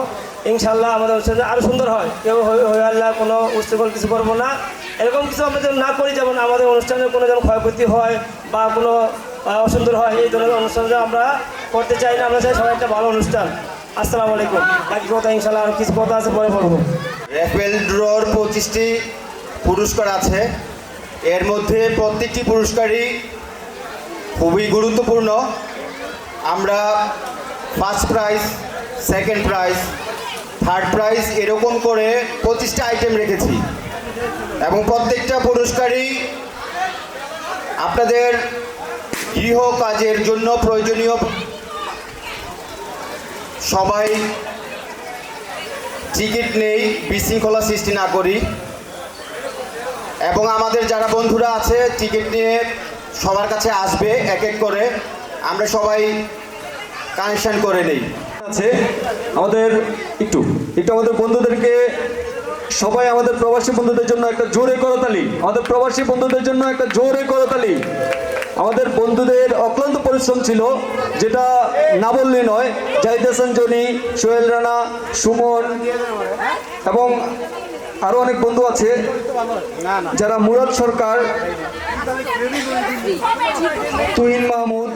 ইনশাল্লাহ আমাদের অনুষ্ঠানটা আরও সুন্দর হয়। কেউ হয়ে আল্লাহ কোনো উচ্চকল কিছু করবো না, এরকম কিছু আমরা যেন না করি, যেমন আমাদের অনুষ্ঠানের কোনো যেন ক্ষয়ক্ষতি হয় বা কোনো অসুন্দর হয়, এই ধরনের অনুষ্ঠানটা আমরা করতে চাই না। আমরা চাই সবাই একটা ভালো অনুষ্ঠান। আসসালামু আলাইকুম। বাকি কথা ইনশাল্লাহ আরও কিছু কথা আছে, পরে বলবো। র্যাফেল ড্রর 25টি পুরস্কার আছে, এর মধ্যে প্রত্যেকটি পুরস্কারই খুবই গুরুত্বপূর্ণ। আমরা first prize, second prize, third prize এরকম করে 25টা আইটেম রেখেছি এবং প্রত্যেকটা পুরস্কারই আপনাদের গৃহ কাজের জন্য প্রয়োজনীয়। সবাই টিকিট নেই, বিশৃঙ্খলা সৃষ্টি না করি এবং আমাদের যারা বন্ধুরা আছে টিকিট নিয়ে সবার কাছে আসবে এক এক করে, আমরা সবাই কানেকশন করে নেই। আছে আমাদের একটু আমাদের বন্ধুদেরকে, সবাই আমাদের প্রবাসী বন্ধুদের জন্য একটা জোরে করতালি, আমাদের প্রবাসী বন্ধুদের জন্য একটা জোরে করতালি। আমাদের বন্ধুদের অক্লান্ত পরিশ্রম ছিল, যেটা না বললে নয়। জাহিদ হাসান জনি, সোহেল রানা, সুমন এবং আরো অনেক বন্ধু আছে, যারা মুরাদ সরকার, তুহিন মাহমুদ।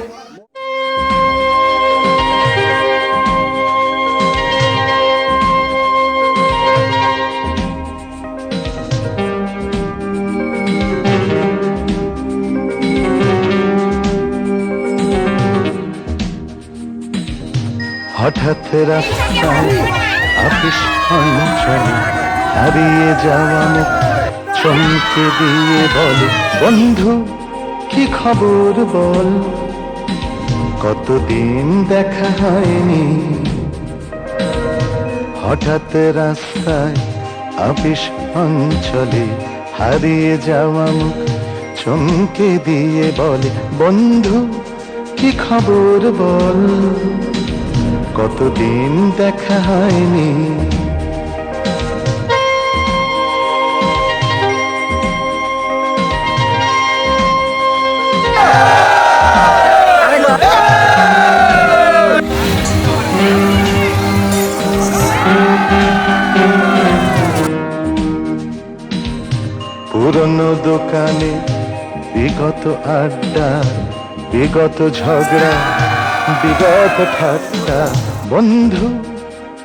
হঠাৎ রাস্তায় আপিস অঞ্চলে হারিয়ে যাওয়া মুখ চমকে দিয়ে বলে, বন্ধু কি খবর বল, কতদিন দেখা হয়নি। হঠাৎ রাস্তায় আপিস অঞ্চলে হারিয়ে যাওয়া মুখ চমকে দিয়ে বলে, বন্ধু কি খবর বল, কতদিন দেখা হয়নি। পুরনো দোকানে বিগত আড্ডা, বিগত ঝগড়া, বিগত ঠাট্টা, বন্ধু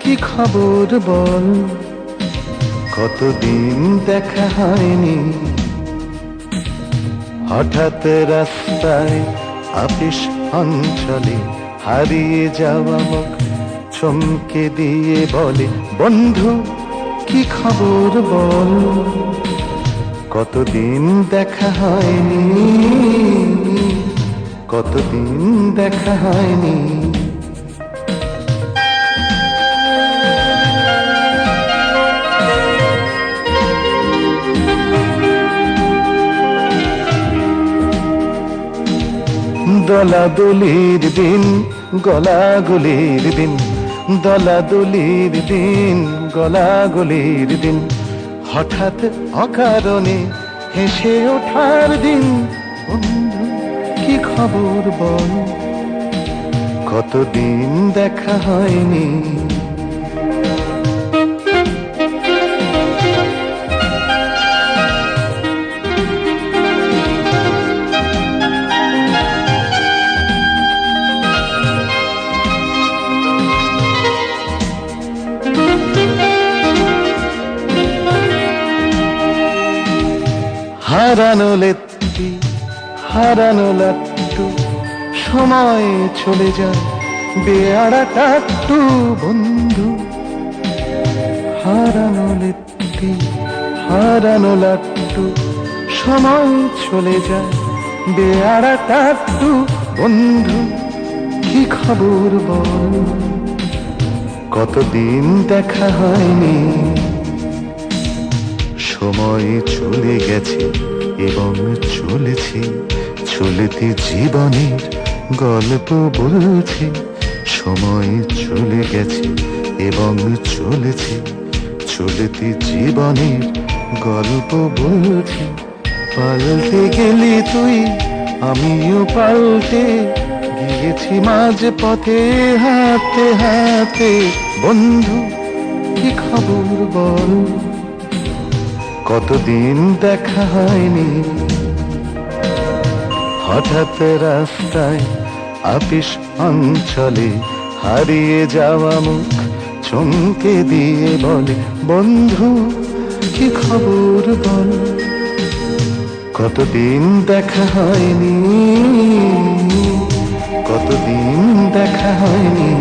কি খবর বল, কতদিন দেখা হয়নি, হঠাৎ রাস্তায় আপিস অঞ্চলে হারিয়ে যাওয়া মুখ চমকে দিয়ে বলে, বন্ধু কি খবর বল। কতদিন দেখা হয়নি, কতদিন দেখা হয়নি। দলাদলির দিন, গলাগলির দিন, দলাদলির দিন, গলাগলির দিন, হঠাৎ অকারণে হেসে ওঠার দিন। বন্ধু কি খবর বল, কতদিন দেখা হয়নি। হারানো লেত্তি, হারানো লাট্টু, সময় চলে যায় বেয়ারা টাট্টু। বন্ধু হারানো লেত্তি, হারানো লাট্টু, সময় চলে যায় বেয়ারা টাট্টু। বন্ধু কি খবর বল, কতদিন দেখা হয়নি। সময় চলে গেছে এবং চলেছে, চলতে জীবনের গল্প বলছে। সময় চলে গেছে এবং চলেছে, চলতে জীবনের গল্প বলছে। পাল্টে গেলি তুই, আমিও পাল্টে গিয়েছি মাঝ পথে হাঁটতে হাঁটতে। বন্ধু কি খবর বল, কতদিন দেখা হয়নি। হঠাৎ রাস্তায় আপিস অঞ্চলে হারিয়ে যাওয়া মুখ চমকে দিয়ে বলে, বন্ধু কি খবর বল, কতদিন দেখা হয়নি, কতদিন দেখা হয়নি।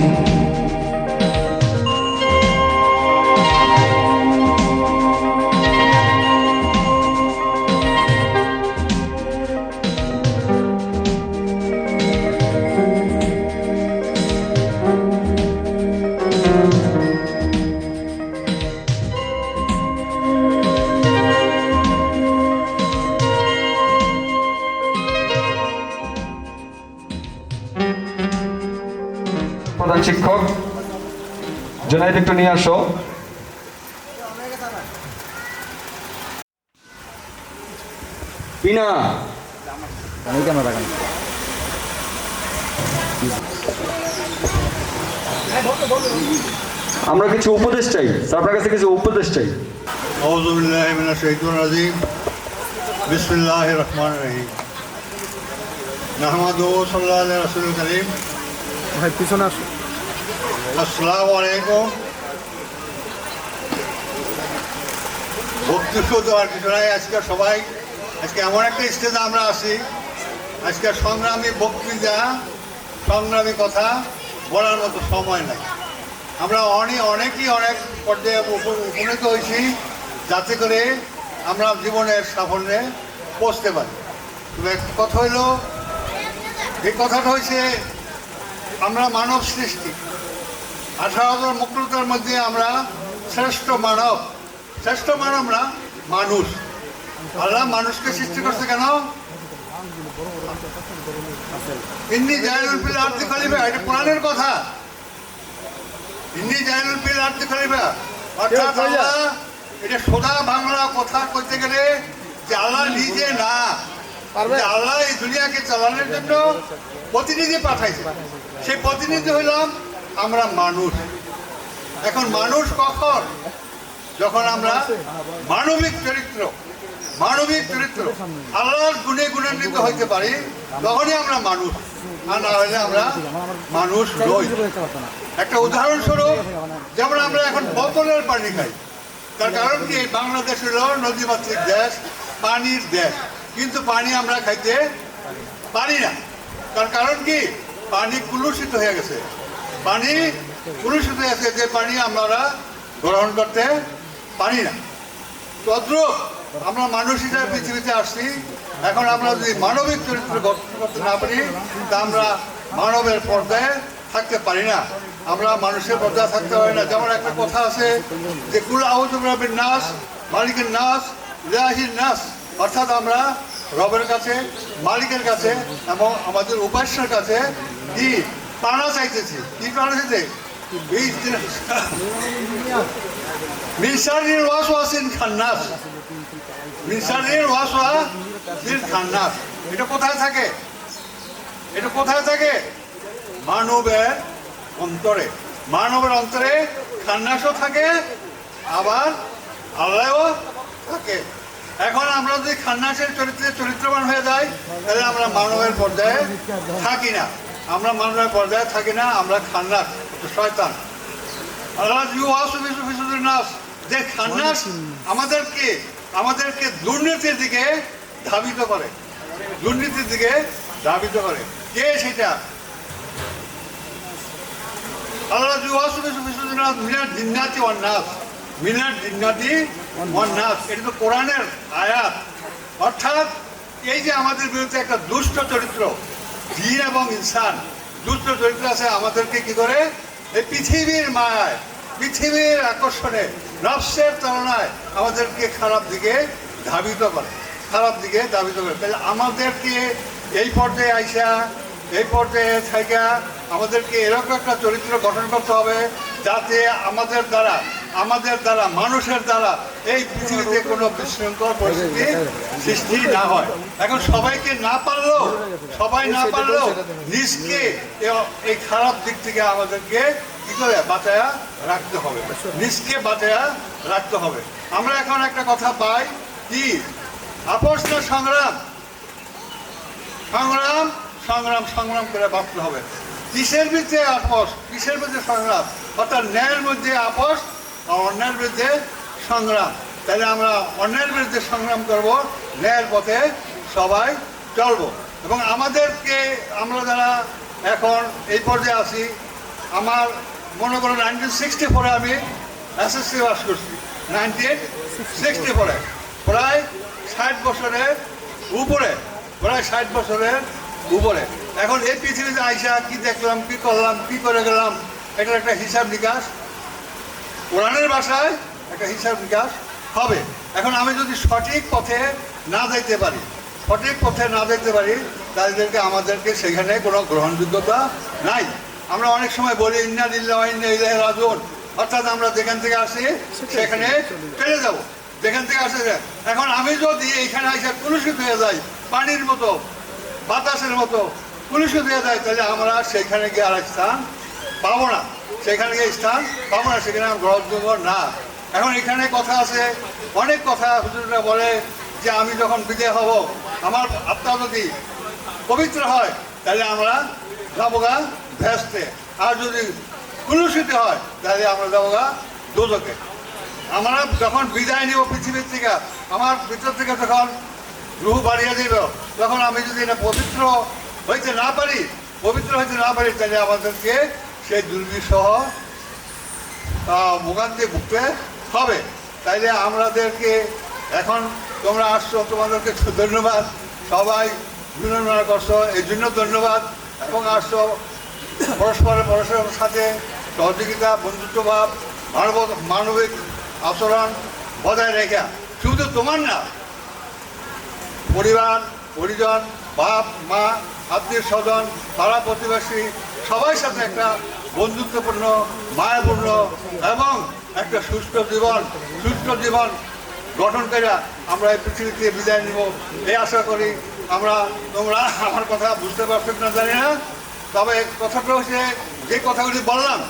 প্রধান শিক্ষক জুনাইদ একটু নিয়ে আসো। বিনা আমরা কিছু উপদেশ চাই, আপনার কাছে কিছু উপদেশ চাই। আউযু বিল্লাহি মিনাশ শাইতানির রাজিম। বিসমিল্লাহির রহমানির রহিম। নাহমাদুহু সাল্লাল্লাহু আলাইহি রাসূলুল কারীম। ভাই পিছনে আসো। আসসালামু আলাইকুম। বক্তব্য দেওয়ার কিছু নাই। আজকে সবাই, আজকে এমন একটা স্টেজে আমরা আছি, আজকে সংগ্রামী বক্তৃতা, সংগ্রামী কথা বলার মতো সময় নাই। আমরা অনেকেই অনেক পর্যায়ে উপনীত হয়েছি যাতে করে আমরা জীবনের সাফল্যে পৌঁছতে পারি। তবে কথা হইল, এই কথাটা হয়েছে আমরা মানব সৃষ্টি। 18,000 মুক্ততার মধ্যে আমরা শ্রেষ্ঠ মানব। শ্রেষ্ঠ মানব না, মানুষ। আল্লাহ মানুষকে সৃষ্টি করছে কেন? ইন্নী জাইলুল ফিল আরদি খলিফা, এটা কোরআনের কথা। ইন্নী জাইলুল ফিল আরদি খলিফা অর্থাৎ আল্লাহ, এটা সোজা বাংলা কথা কইতে গেলে যে আল্লাহ নিজে না, আল্লাহ এই দুনিয়াকে চালানোর জন্য প্রতিনিধি পাঠাইছে। সেই প্রতিনিধি হইলাম আমরা মানুষ। এখন মানুষ কখন? যখন আমরা মানবিক চরিত্র আল্লাহর গুণে গুণান্বিত হইতে পারি, তখনই আমরা মানুষ। আর না হলে আমরা মানুষ নই। একটা উদাহরণস্বরূপ, যেমন আমরা এখন বোতলের পানি খাই, তার কারণ কি বাংলাদেশ হলো নদীমাতৃক দেশ, পানির দেশ, কিন্তু পানি আমরা খাইতে পারি না। তার কারণ কি পানি কলুষিত হয়ে গেছে, পানি কলুষিত হয়ে গেছে, যে পানি আমরা গ্রহণ করতে পারি না। তদ্রূপ আমরা মানুষ হিসাবে পৃথিবীতে আসছি, এখন আমরা যদি মানবিক চরিত্র গঠন করতে না পারি তা আমরা মানবের পর্যায়ে থাকতে পারি না, আমরা মানুষের পর্যায়ে থাকতে পারি না। যেমন একটা কথা আছে যে কুল আউযু বিরাব্বিন নাস মালিকের নাস ইলাহিন নাস, অর্থাৎ আমরা রবের কাছে, মালিকের কাছে এবং আমাদের উপাস্যের কাছে কি পানা চাইতেছি। কি পানা চাইতে? মিন শাররিল ওয়াসওয়াসিল খান্নাস, মিন শাররিল ওয়াসওয়াসিল খান্নাস। এটা কোথায় থাকে? এটা কোথায় থাকে? মানবের অন্তরে। মানবের অন্তরে খান্নাসও থাকে, আবার আল্লাহও থাকে। এখন আমরা যদি খান্নাসের চরিত্রে চরিত্রবান হয়ে যাই তাহলে আমরা মানবের পর্যায়ে থাকি না, আমরা মানবের পর্যায়ে থাকি না, আমরা খান্নাস, শয়তান। আল্লাহ নাস, যে খান্নাস আমাদেরকে দুর্নীতির দিকে ধাবিত করে, দুর্নীতির দিকে ধাবিত করে। কে সেটা? আল্লাহ মিনার জিন্নাতি ওয়ান নাস, মিনার জিন্নাতি ওয়ান নাস, এটা তো কোরআনের আয়াত। অর্থাৎ এই যে আমাদের বিরুদ্ধে একটা দুষ্ট চরিত্র, জিন এবং ইনসান দুষ্ট চরিত্র আছে, আমাদেরকে কি করে এই পৃথিবীর মায়ায়, পৃথিবীর আকর্ষণে, নফসের তুলনায় আমাদেরকে খারাপ দিকে ধাবিত করে, খারাপ দিকে ধাবিত করে। তাহলে আমাদেরকে এই পর্যায়ে আইসা, এই পর্যায়ে থাকা আমাদেরকে এরকম একটা চরিত্র গঠন করতে হবে যাতে আমাদের দ্বারা মানুষের দ্বারা এই পৃথিবীতে কোনো বিশৃঙ্খল পরিস্থিতি সৃষ্টি না হয়। এখন সবাইকে না পারলেও, সবাই না পারলেও নিজকে এই খারাপ দিক থেকে আমাদেরকে কি করে বাঁচায়া রাখতে হবে, নিজকে বাঁচায়া রাখতে হবে। আমরা এখন একটা কথা পাই কি আপোষ না সংগ্রাম, সংগ্রাম সংগ্রাম সংগ্রাম করে বাঁচতে হবে। কিসের বিরুদ্ধে আপোষ, কিসের বিরুদ্ধে সংগ্রাম? অর্থাৎ ন্যায়ের মধ্যে আপোষ আর অন্যায়ের বিরুদ্ধে সংগ্রাম। তাহলে আমরা অন্যায়ের বিরুদ্ধে সংগ্রাম করব, ন্যায়ের পথে সবাই চলবো। এবং আমাদেরকে, আমরা যারা এখন এই পর্যায়ে আছি, আমার মনে করো 1964 আমি এসএসসি পাস করছি, 1964 প্রায় 60 বছরের উপরে, প্রায় 60 বছরের উপরে। এখন এই পৃথিবীতে আইসা কি দেখলাম, কি করলাম, কি করে গেলাম, এটার একটা হিসাব নিকাশ কোরআনের ভাষায় একটা হিসাব নিকাশ হবে। এখন আমি যদি সঠিক পথে না যাইতে পারি, সঠিক পথে না যাইতে পারি, তাদেরকে আমাদেরকে সেখানে কোনো গ্রহণযোগ্যতা নাই। আমরা অনেক সময় বলি ইন্না লিল্লাহি ওয়া ইন্না ইলাইহি রাজিউন, অর্থাৎ আমরা যেখান থেকে আসি সেখানে চলে যাব, যেখান থেকে আসে। এখন আমি যদি এইখানে এসে কলুষিত হয়ে যাই, পানির মতো, বাতাসের মতো কলুষিত হয়ে যায়, তাহলে আমরা সেখানে গিয়ে আর স্থান পাবো না, সেখানে গিয়ে স্থান পাবো না, সেখানে গ্রহণযোগ্য না। এখন এখানে কথা আছে, অনেক কথা হুজুররা বলে যে আমি যখন বিদায় হব, আমার আত্মা যদি পবিত্র হয় তাহলে আমরা যাবো গা ভেস্তে, আর যদি কলুষিত হয় তাহলে আমরা যাবো গা দোজকে। আমরা যখন বিদায় নিব পৃথিবীর থেকে, আমার ভিতর থেকে যখন রুহ বাড়িয়ে দিল, তখন আমি যদি এটা পবিত্র হইতে না পারি, পবিত্র হইতে না পারি, তাহলে আমাদেরকে সেই দুর্বিষহ ভোগান্তি ভুগতে হবে। তাইলে আমাদেরকে এখন তোমরা আসছো, তোমাদেরকে ধন্যবাদ, সবাই বিনম্রতা করছো, এই জন্য ধন্যবাদ। এবং আসছো পরস্পরের সাথে সহযোগিতা, বন্ধুত্বভাব, মানবিক আচরণ বজায় রেখে, শুধু তোমার না, পরিবার, পরিজন, বাপ মা, আত্মীয় স্বজন, পাড়া প্রতিবেশী, সবার সাথে একটা বন্ধুত্বপূর্ণ, মায়াপূর্ণ এবং একটা সুস্থ জীবন গঠন করে আমরা এই পৃথিবীতে বিদায় নিব, এই আশা করি। তোমরা আমার কথা বুঝতে পারছো না জানি না, তবে কথাটা হচ্ছে যে কথাগুলি বললাম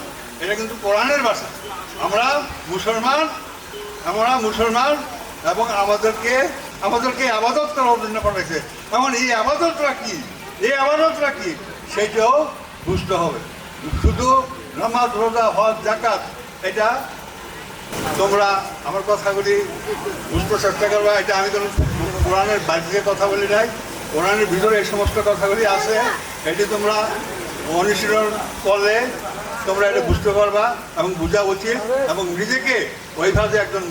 এটা কিন্তু কোরআনের ভাষা। আমরা মুসলমান এবং আমাদেরকে আবাদত করার জন্য পাঠাইছে। এখন এই আবাদতটা কি সেটাও বুঝতে হবে। শুধু নামাজ, রোজা, হজ, যাকাত এটা তোমরা আমার কথাগুলি বুঝতে চেষ্টা করবা। এটা আমি কোনো কোরআনের বাইরে কথা বলি নাই, কোরআনের ভিতরে এই সমস্ত কথাগুলি আছে। এটি তোমরা অনুশীলন করলে তোমরা এটা বুঝতে পারবা এবং বোঝা উচিত, এবং নিজেকে ওইভাবে একজন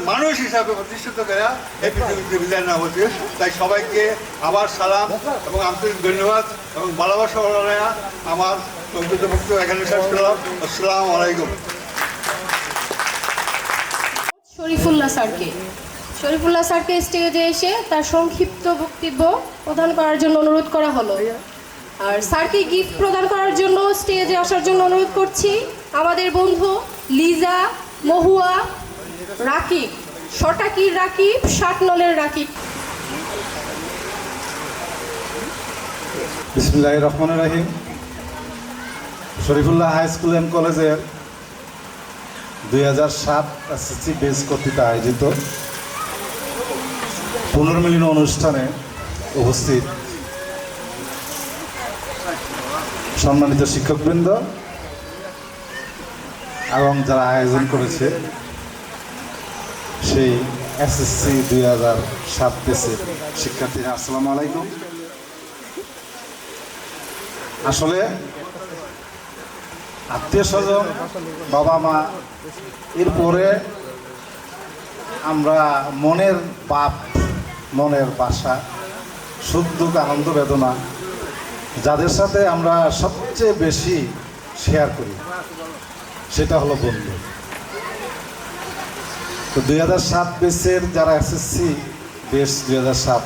মানুষ হিসাবে প্রতিষ্ঠিত করা এই পৃথিবীতে বিদায় নেওয়া উচিত। তাই সবাইকে আবার সালাম এবং আন্তরিক ধন্যবাদ এবং ভালোবাসা আমার সংক্ষিপ্ত বক্তব্য এখানে শেষ করলাম। আসসালামু আলাইকুম। শরীফুল্লাহ স্যারকে স্টেজে এসে তার সংক্ষিপ্ত বক্তব্য প্রদান করার জন্য অনুরোধ করা হলো। আর স্যারকে গিফট প্রদান করার জন্য স্টেজে আসার জন্য অনুরোধ করছি আমাদের বন্ধু লিজা, মহুয়া, রাকিব, শটাকির রাকিব, শাটনলের রাকিব। বিসমিল্লাহির রহমানির রহিম। শরীফুল্লাহ হাই স্কুল অ্যান্ড কলেজের 2007 এসএসসি বেস কর্তৃক আয়োজিত পুনর্মিলন অনুষ্ঠানে উপস্থিত সম্মানিত শিক্ষকবৃন্দ এবং যারা আয়োজন করেছে সেই এসএসসি 2007 বেসের শিক্ষার্থীরা, আসসালামু আলাইকুম। আসলে আত্মীয় স্বজন, বাবা মা, এরপরে আমরা মনের বাপ, মনের বাসা, সুখ দুঃখ, আনন্দ বেদনা, যাদের সাথে আমরা সবচেয়ে বেশি শেয়ার করি সেটা হলো বন্ধু। তো 2007 বেসের যারা এসএসসি বেস 2007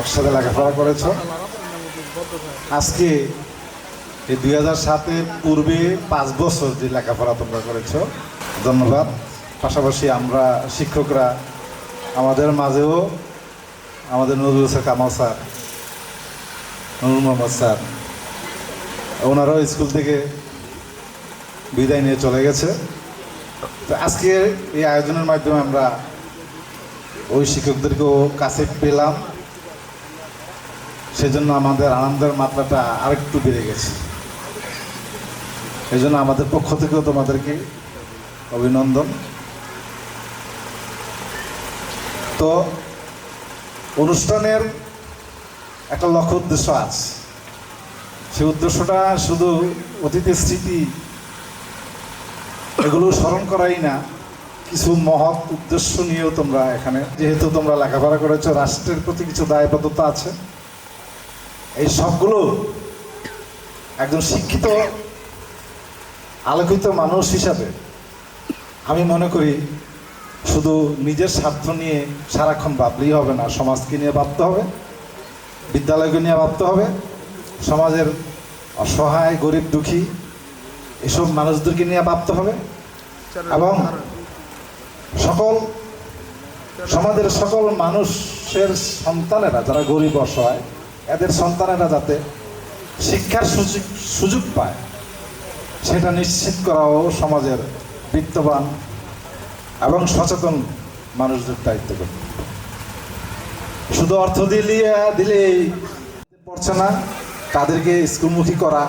একসাথে লেখাপড়া করেছ, আজকে এই 2007-এর পূর্বে 5 বছর যে লেখাপড়া তোমরা করেছ, ধন্যবাদ। পাশাপাশি আমরা শিক্ষকরা আমাদের মাঝেও আমাদের Nazrul sir, Kamal sir, Nurul Mohammad sir, ওনারাও স্কুল থেকে বিদায় নিয়ে চলে গেছে। তো আজকে এই আয়োজনের মাধ্যমে আমরা ওই শিক্ষকদেরকেও কাছে পেলাম, সেজন্য আমাদের আনন্দের মাত্রাটা আরেকটু বেড়ে গেছে। এই জন্য আমাদের পক্ষ থেকেও তোমাদেরকে অভিনন্দন। তো অনুষ্ঠানের একটা লক্ষ্য উদ্দেশ্য আছে, সেই উদ্দেশ্যটা শুধু অতীতের স্মৃতি এগুলো স্মরণ করাই না, কিছু মহৎ উদ্দেশ্য নিয়েও তোমরা এখানে, যেহেতু তোমরা লেখাপড়া করেছো, রাষ্ট্রের প্রতি কিছু দায়বদ্ধতা আছে। এই সবগুলো একজন শিক্ষিত আলোকিত মানুষ হিসাবে আমি মনে করি শুধু নিজের স্বার্থ নিয়ে সারাক্ষণ ভাবলেই হবে না, সমাজকে নিয়ে ভাবতে হবে, বিদ্যালয়কে নিয়ে ভাবতে হবে, সমাজের অসহায়, গরিব, দুঃখী এসব মানুষদেরকে নিয়ে ভাবতে হবে, এবং সমাজের সকল মানুষের সন্তানেরা যারা গরিব, অসহায়, এদের সন্তানেরা যাতে শিক্ষার সুযোগ পায় সেটা নিশ্চিত করাও সমাজের বিত্তবান এবং সচেতন মানুষদের দায়িত্ব করবে। শুধু অর্থ দিলেই পড়ছে না, তাদেরকে স্কুলমুখী করা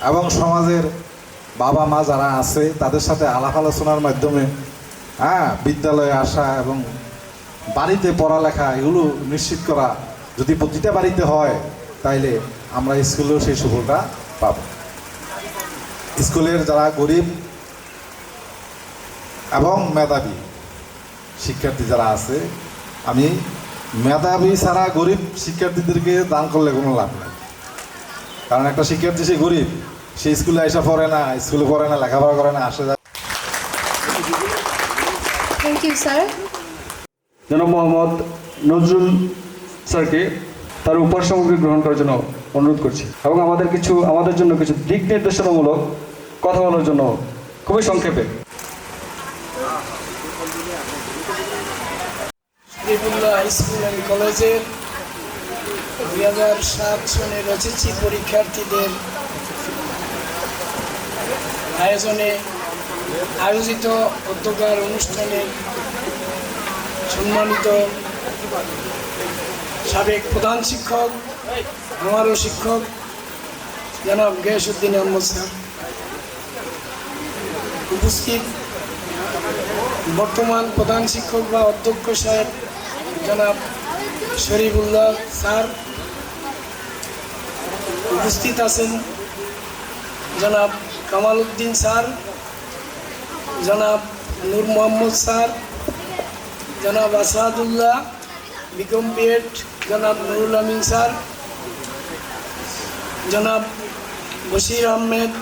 এবং সমাজের বাবা মা যারা আছে তাদের সাথে আলাপ আলোচনার মাধ্যমে বিদ্যালয়ে আসা এবং বাড়িতে পড়ালেখা এগুলো নিশ্চিত করা যদি প্রতিটা বাড়িতে হয়, তাইলে আমরা স্কুলেও সেই সুফলটা পাব। স্কুলের যারা গরিব এবং মেধাবী শিক্ষার্থী যারা আছে, আমি মেধাবী ছাড়া গরিব শিক্ষার্থীদেরকে দান করলে কোনো লাভ নেই। কারণ একটা শিক্ষার্থী সে গরিব, সে স্কুলে আসা পড়ে না, স্কুলে পড়ে না, লেখাপড়া করে না, আসে যায়। Thank you sir. জনাব মোহাম্মদ নজরুল স্যারকে তার উপহার সামগ্রী গ্রহণ করার জন্য অনুরোধ করছি, এবং আমাদের জন্য কিছু দিক নির্দেশনামূলক কথা বলার জন্য খুবই সংক্ষেপে। শরীফুল্লাহ হাই স্কুল অ্যান্ড কলেজের 2007 সনের এসএসসি পরীক্ষার্থীদের আয়োজিত উদ্যোগের অনুষ্ঠানে সম্মানিত সাবেক প্রধান শিক্ষক, আমারও শিক্ষক জনাব গিয়াসউদ্দিন আহমদ স্যার, উপস্থিত বর্তমান প্রধান শিক্ষক বা অধ্যক্ষ সাহেব জনাব শরীফুল্লাহ স্যার, উপস্থিত আছেন জনাব কামাল উদ্দিন স্যার, জনাব নূর মোহাম্মদ স্যার, জনাব আসাদুল্লাহ বিকম বিএড, জনাব নুরুল আমিন স্যার, জনাব বশির আহমেদ,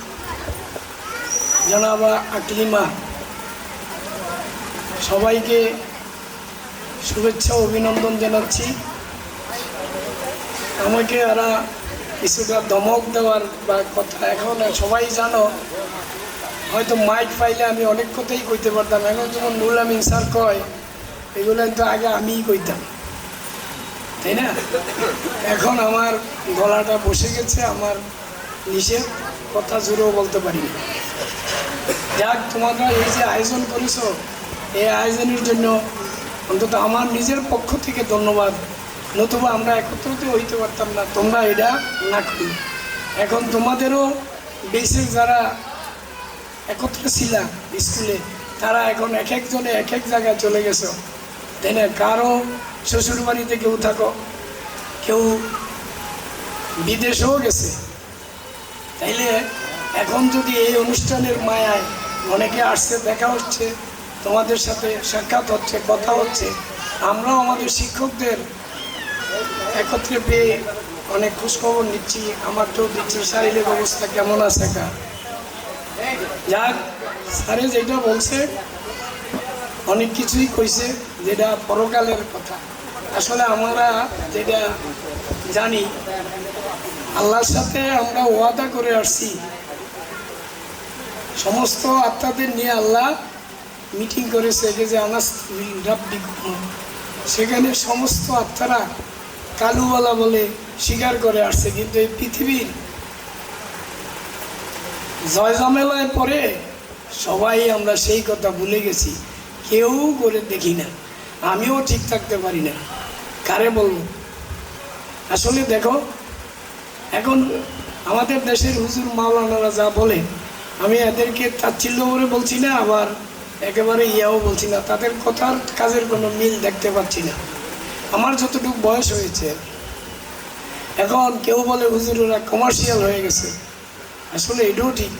জনাব আকলিমা, সবাইকে শুভেচ্ছা ও অভিনন্দন জানাচ্ছি। আমাকে এরা কিছুটা ধমক দেওয়ার বা কথা, এখন সবাই জানো, হয়তো মাইক পাইলে আমি অনেক কথাই কইতে পারতাম। এখন যেমন নুরুল আমিন স্যার কয়, এগুলো তো আগে আমিই কইতাম, তাই না? এখন আমার গলাটা বসে গেছে, আমার নিষেধ, কথা জোরেও বলতে পারি না। যাক, তোমরা এই যে আয়োজন করেছো, এই আয়োজনের জন্য অন্তত আমার নিজের পক্ষ থেকে ধন্যবাদ। নতুবা আমরা একত্রিত হইতে পারতাম না, তোমরা এটা না করি। এখন তোমাদেরও বেসিক যারা একত্রে ছিলা স্কুলে, তারা এখন এক একজনে এক এক জায়গায় চলে গেছো, তাই না? কারো শ্বশুর বাড়িতে কেউ থাকো, কেউ বিদেশেও গেছে। তাইলে এখন যদি এই অনুষ্ঠানের মায়ায় অনেকে আসছে, দেখা হচ্ছে, তোমাদের সাথে সাক্ষাৎ হচ্ছে, কথা হচ্ছে, আমরাও আমাদের শিক্ষকদের একত্রে পেয়ে অনেক খোঁজখবর নিচ্ছি, আমারটাও দিচ্ছি শারীরিক অবস্থা কেমন আছে কা। যাক, স্যারে যেটা বলছে অনেক কিছুই কইছে, যেটা পরকালের কথা। আসলে আমরা যেটা জানি, আল্লাহর সাথে আমরা ওয়াদা করে আসছি, সমস্ত আত্মাদের নিয়ে আল্লাহ মিটিং করেছে যে আনাস রাব্বি, সেখানে সমস্ত আত্মারা কালুওয়ালা বলে স্বীকার করে আসছে। কিন্তু এই পৃথিবীর জয়জামেলায় পরে সবাই আমরা সেই কথা ভুলে গেছি, কেউ করে দেখি না, আমিও ঠিক থাকতে পারি না, কারে বলবো? আসলে দেখো, এখন আমাদের দেশের হুজুর মাওলানারা যা বলে, আমি এদেরকে তাচ্ছিল্য করে বলছি না, আবার একেবারে ইয়াও বলছি না, তাদের কথার কাজের কোনো মিল দেখতে পাচ্ছি না। আমার যতটুকু বয়স হয়েছে, এখন কেউ বলে হুজুরেরা কমার্শিয়াল হয়ে গেছে, আসলে এটাও ঠিক।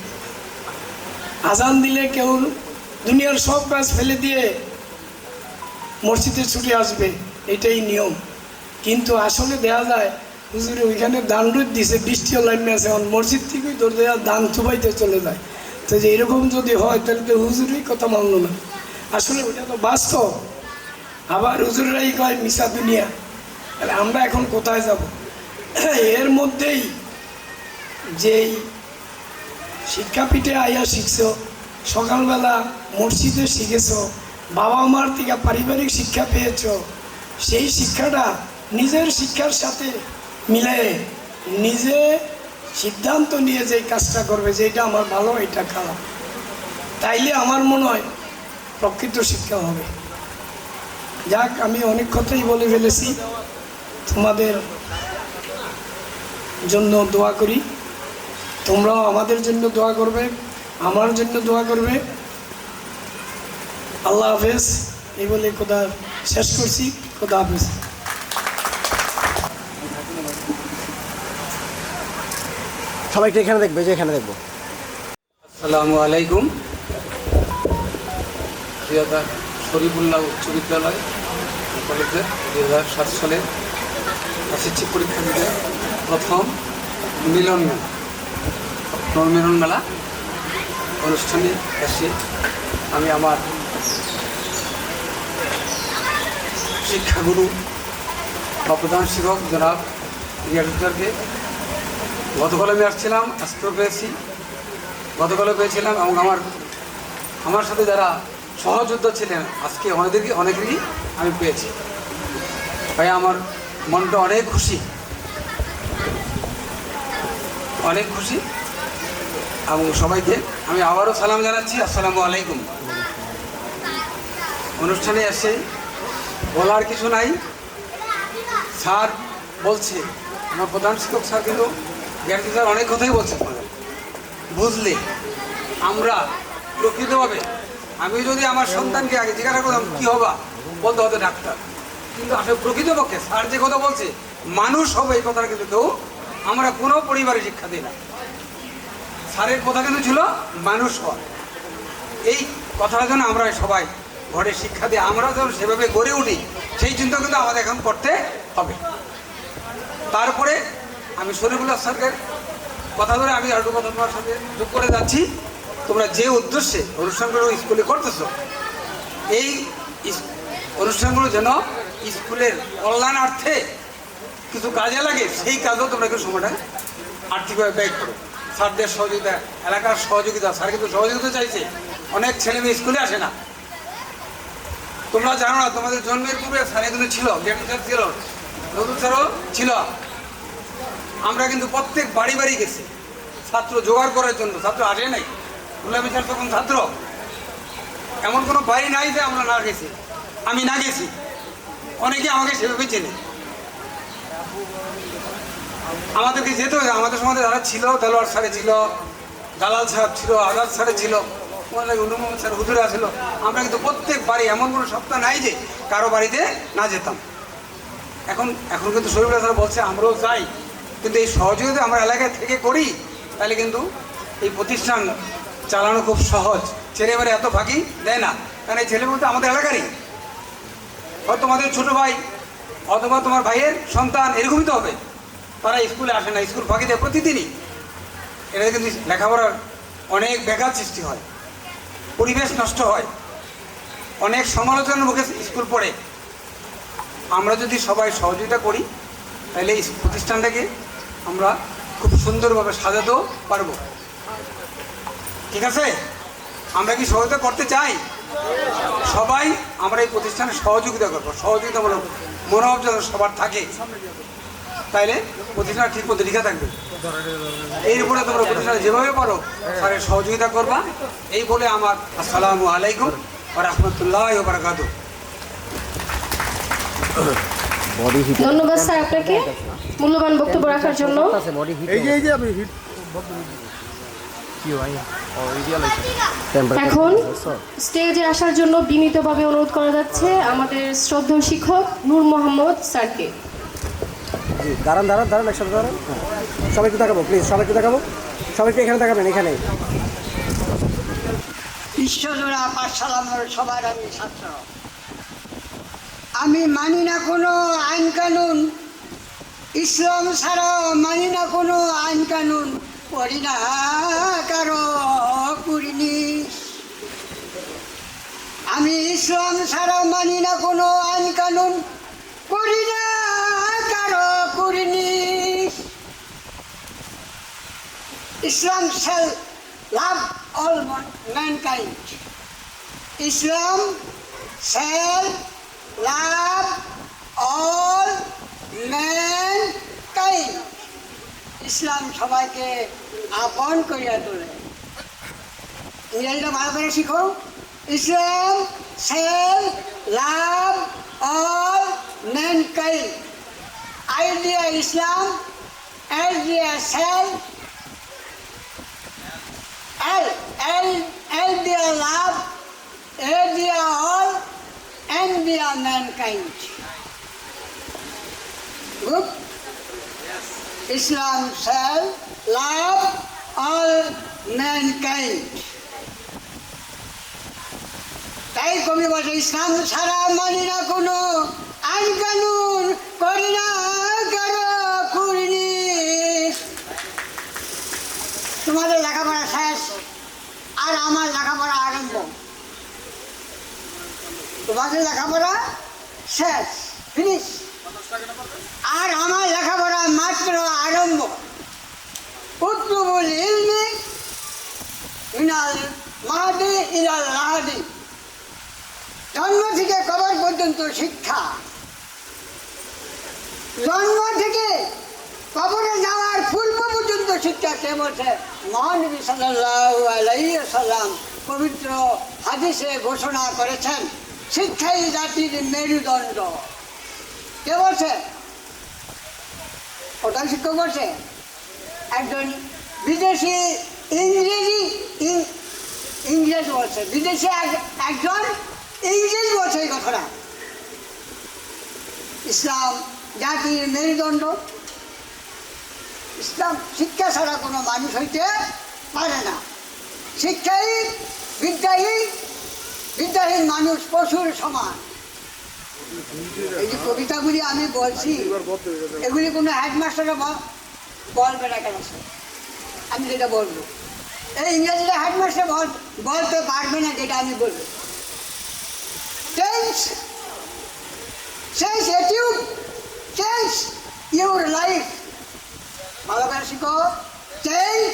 আজান দিলে কেউ দুনিয়ার সব কাজ ফেলে দিয়ে মসজিদে ছুটে আসবে, এটাই নিয়ম। কিন্তু আসলে দেখা যায় হুজুরে ওইখানে দান রোদ দিছে, বৃষ্টিও লাইনে আছে, এখন মসজিদ থেকেই দৌড় দেওয়া দান থুবাইতে চলে যায়। তো যে এরকম যদি হয়, তাহলে তো হুজুরই কথা মানলো না। আসলে ওটা তো বাস্তব। আবার হুজুররাই কয় মিশা দুনিয়া, আর আমরা এখন কোথায় যাব? এর মধ্যেই যেই শিক্ষাপীঠে আইয়া শিখছো, সকালবেলা মসজিদে শিখেছো, বাবা মার থেকে পারিবারিক শিক্ষা পেয়েছো, সেই শিক্ষাটা নিজের শিক্ষার সাথে মিলে নিজে সিদ্ধান্ত নিয়ে যে কাজটা করবে, যেটা আমার ভালো, এটা খারাপ, তাইলে আমার মনে হয় প্রকৃত শিক্ষা হবে। যাক, আমি অনেক কথাই বলে ফেলেছি, তোমাদের জন্য দোয়া করি, তোমরাও আমাদের জন্য দোয়া করবে, আমার জন্য দোয়া করবে। আল্লাহ হাফেজ, এই বলে কথা শেষ করছি। খোদা হাফেজ। সবাইকে এখানে দেখবে, যে এখানে দেখবো। আসসালামু আলাইকুম। প্রিয়তা শরীফুল্লাহ উচ্চ বিদ্যালয় কলেজে 2007 সালে এসএসসি পরীক্ষা দিতে প্রথম মিলন মেলা অনুষ্ঠানে এসে আমি আমার শিক্ষাগুরু বা প্রধান শিক্ষক জনাব রিয়াজুদ্দারকে গতকালে আমি আসছিলাম, আজকেও পেয়েছি, গতকালও পেয়েছিলাম, এবং আমার সাথে যারা সহযোদ্ধা ছিলেন আজকে অনেকেরই আমি পেয়েছি। তাই আমার মনটা অনেক খুশি এবং সবাইকে আমি আবারও সালাম জানাচ্ছি, আসসালামু আলাইকুম। অনুষ্ঠানে এসে বলার কিছু নাই, স্যার বলছে, আমার প্রধান শিক্ষক স্যার কিন্তু জ্ঞানী স্যার অনেক কথাই বলছে, বুঝলে আমরা প্রকৃতভাবে আমি যদি আমার সন্তানকে আগে জিজ্ঞাসা করতাম কী হবা, বলতে হতো ডাক্তার। কিন্তু আসলে প্রকৃতপক্ষে স্যার যে কথা বলছে মানুষ হবে, এই কথাটা কিন্তু কেউ আমরা কোনো পরিবারে শিক্ষা দিই না। স্যারের কথা কিন্তু ছিল মানুষ হওয়া। এই কথাটার জন্য আমরা সবাই ঘরে শিক্ষা দিয়ে আমরা যখন সেভাবে গড়ে উঠি, সেই চিন্তা কিন্তু আমাদের এখন করতে হবে। তারপরে আমি শরীফুল্লাহ স্যারকে কথা ধরে আমি আরেকটু কথা তোমার সাথে যোগ করে যাচ্ছি। তোমরা যে উদ্দেশ্যে অনুষ্ঠানগুলো স্কুলে করতেছো, এই অনুষ্ঠানগুলো যেন স্কুলের কল্যাণার্থে কিছু কাজে লাগে, সেই কাজেও তোমরা একটু সময়টা আর্থিকভাবে ব্যয় করো। স্যারদের সহযোগিতা, এলাকার সহযোগিতা, স্যার কিন্তু সহযোগিতা চাইছে। অনেক ছেলে মেয়ে স্কুলে আসে না, তোমরা জানো না, তোমাদের জন্মের পূর্বে স্যার এগুলো ছিল, গেটন স্যার ছিল, নতুন স্যারও ছিল। আমরা কিন্তু প্রত্যেক বাড়ি বাড়ি গেছি ছাত্র জোগাড় করার জন্য। ছাত্র আসে নাই, গুলামি স্যার তখন ছাত্র, এমন কোনো বাড়ি নাই যে আমরা না গেছি, আমি না গেছি। অনেকে আমাকে সেভাবে চেনে, আমাদেরকে যেতে হবে। আমাদের সমাজে যারা ছিল, দেলোয়ার স্যারে ছিল, জালাল সাহেব ছিল, আজাদ স্যারে ছিল, উলুম মোহাম্মদ স্যার, হুজুরা ছিল। আমরা কিন্তু প্রত্যেক বাড়ি, এমন কোনো সপ্তাহ নাই যে কারো বাড়িতে না যেতাম। এখন কিন্তু শরীফুল্লাহ স্যার বলছে আমরাও যাই, কিন্তু এই সহযোগিতা আমরা এলাকায় থেকে করি, তাহলে কিন্তু এই প্রতিষ্ঠান চালানো খুব সহজ। ছেলেমেয়েরা এত ফাঁকি দেয় না, কারণ এই ছেলে বলতে আমাদের এলাকারই, হয়তো তোমাদের ছোটো ভাই অথবা তোমার ভাইয়ের সন্তান, এরকমই তো হবে। তারা স্কুলে আসে না, স্কুল ফাঁকি দেয় প্রতিদিনই। এটা কিন্তু লেখাপড়ার অনেক ব্যাঘাত সৃষ্টি হয়, পরিবেশ নষ্ট হয়, অনেক সমালোচনার মুখে স্কুল পড়ে। আমরা যদি সবাই সহযোগিতা করি, তাহলে এই প্রতিষ্ঠানটাকে আমরা খুব সুন্দরভাবে সাজাতেও পারবো। ঠিক আছে? আমরা কি সহযোগিতা করতে চাই? সবাই আমরা এই প্রতিষ্ঠানে সহযোগিতা করবো। সহযোগিতামূলক মনোভাব যেন সবার থাকে, তাইলে প্রতিষ্ঠান ঠিক মতো লিখা থাকবে। এর উপরে তোমরা প্রতিষ্ঠানে যেভাবে পারো স্যারের সহযোগিতা করবা। এই বলে আমার আসসালামু আলাইকুম ওয়া রাহমাতুল্লাহি ওয়া বারাকাতুহু। ধন্যবাদ স্যার আপনাকে মূল্যবান বক্তব্য রাখার জন্য। এখন স্টেজে আসার জন্য বিনীতভাবে অনুরোধ করা যাচ্ছে আমাদের শ্রদ্ধেয় শিক্ষক নূর মোহাম্মদ স্যারকে। দাঁড়ান দাঁড়ান দাঁড়ান, একসাথে দাঁড়ান। সবাইকে দেখাবো প্লিজ, সবাইকে দেখাবো, সবাইকে এখানে দেখাবেন, এখানে। বিশ্বজোড়া পাঠশালার সবার আমি ছাত্র। আমি মানি না কোনো আইন কানুন, ইসলাম ছাড়াও মানি না কোনো আইন কানুন, করি না কারো করিনি। আমি ইসলাম ছাড়াও মানি না কোনো আইন কানুন, করি না কারো করিনি। ইসলাম shall love all mankind. Islam shall love all mankind. ইসলাম সবাইকে আপন করিয়া তোলে। ইংরেজিটা ভালো করে শিখো। ইসলাম shall love all mankind. Idea Islam, idea shall, idea love, idea all, idea mankind. Good. Islam shall love all mankind. তাই কবি বলে ইসলাম ছাড়া মানি না কোনো আইন কানুন, করি না কারো করিনি। তোমাদের লেখাপড়া শেষ, আর আমার লেখাপড়া আরম্ভ। তোমাদের লেখাপড়া শেষ, ফিনিশ, আর আমার লেখাপড়া মাত্র আরম্ভ। উতলুবুল ইলমি মিনাল মাহদি ইলাল লাহাদি। জন্ম থেকে কবর পর্যন্ত শিক্ষা, জন্ম থেকে কবরে যাওয়ার পূর্ব পর্যন্ত শিক্ষা। কে বলছে? মহানবী সাল্লাল্লাহু আলাইহি ওয়াসাল্লাম পবিত্র হাদিসে ঘোষণা করেছেন, শিক্ষাই জাতির মেরুদণ্ড। কে বলছে? প্রধান শিক্ষক বলছে। একজন বিদেশি ইংরেজি ইংরেজ বলছে, বিদেশে একজন ইংরেজ বলছে এই কথাটা। ইসলাম জাতির মেরুদণ্ড, ইসলাম শিক্ষা ছাড়া কোনো মানুষ হইতে পারে না। শিক্ষাই বিদ্যাহীন মানুষ পশুর সমান। এই যে কবিতাগুলি আমি বলছি, এগুলি কোনো হেডমাস্টাররা বলবে না কেন? আমি যেটা বলবো, এই ইংরেজিটা হেডমাস্টার বলতে পারবে না যেটা আমি বলবো। Change attitude, change your life. ভালো করে শিখো। Change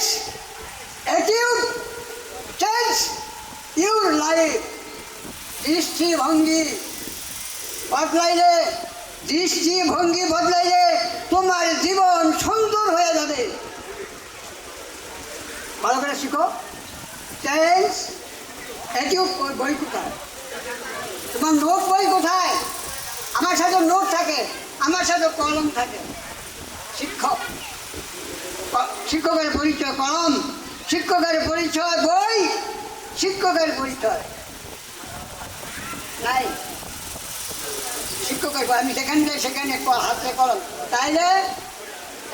attitude, change your life. দৃষ্টিভঙ্গি বদলাইলে তোমার জীবন সুন্দর হয়ে যাবে। ভালো করে শিখো। Change attitude. বই কোথায়? তোমার নোট বই কোথায়? আমার সাথে নোট থাকে, আমার সাথে কলম থাকে। শিক্ষকের পরিচয় কলম, শিক্ষকের পরিচয় বই, শিক্ষকের পরিচয় নাই। শিক্ষকের আমি সেখানে হাতে কলম। তাইলে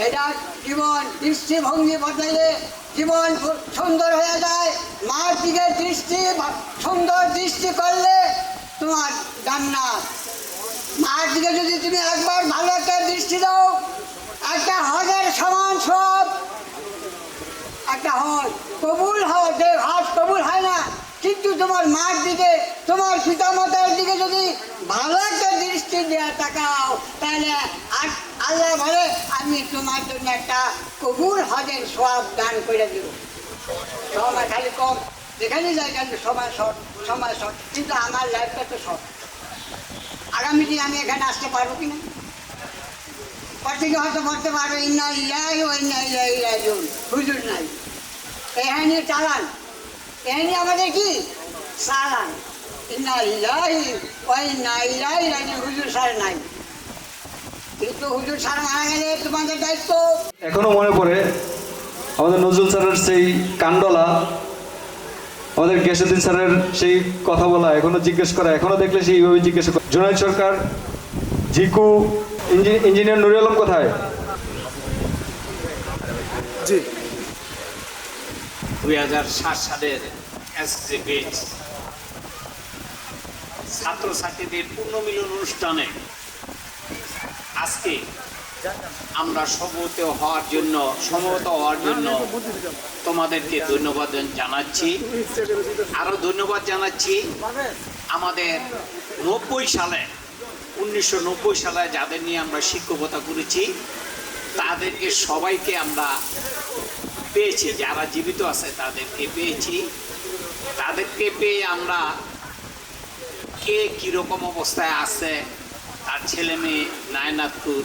এটা জীবন দৃষ্টিভঙ্গি বদলাইলে জীবন সুন্দর হয়ে যায়। মার দিকে সুন্দর দৃষ্টি করলে তোমার জান্নাত। মার দিকে যদি তুমি একবার ভালো একটা দৃষ্টি দাও, একটা হজের সমান সব। একটা হজ কবুল হয়, হজ কবুল হয় না, কিন্তু তোমার মার দিকে, তোমার পিতামাতার দিকে যদি ভালো একটা দৃষ্টি দেওয়া তাকাও, তাহলে আল্লাহ বলে আমি তোমার জন্য একটা কবুল হজের সওয়াব দান করে দেব। সময় খালি কম, যেখানে যাই কেন সময় শর্ট, কিন্তু আমার লাইফটা তো শর্ট। আগামী দিন আমি এখানে আসতে পারবো কিনা? প্রত্যেকে হয়তো বলতে পারবে ইন্না লিল্লাহি ওয়া ইন্না ইলাইহি রাজিউন, হুজুর নাই। এখানে চালান, এখানে আমাদের কি চালান। ইন্না লিল্লাহি ওয়া ইন্না ইলাইহি রাজিউন, হুজুর স্যার নাই। কিন্তু হুজুর স্যার মারা গেলে তোমাদের দায়িত্ব। এখনো মনে পড়ে আমাদের নজরুল স্যারের সেই কাণ্ডলা, আমাদের গিয়াসউদ্দিন স্যারের সেই কথা বলা, এখনো জিজ্ঞেস করা, এখনো দেখলে সেইভাবে জিজ্ঞেস করা। জুনায়েদ সরকার, জিকু, ইঞ্জিনিয়ার নুরুল আলম কোথায়? জি, 2007 সালের এসএসসি ব্যাচ ছাত্রছাত্রীদের পুনর্মিলন অনুষ্ঠানে আজকে আমরা সমবেত হওয়ার জন্য তোমাদেরকে ধন্যবাদ জানাচ্ছি। আরও ধন্যবাদ জানাচ্ছি আমাদের 1990 সালে যাদের নিয়ে আমরা শিক্ষকতা করেছি, তাদেরকে সবাইকে আমরা পেয়েছি। যারা জীবিত আছে তাদেরকে পেয়েছি। তাদেরকে পেয়ে আমরা কে কীরকম অবস্থায় আছে, তার ছেলে মেয়ে নায়নাতুর,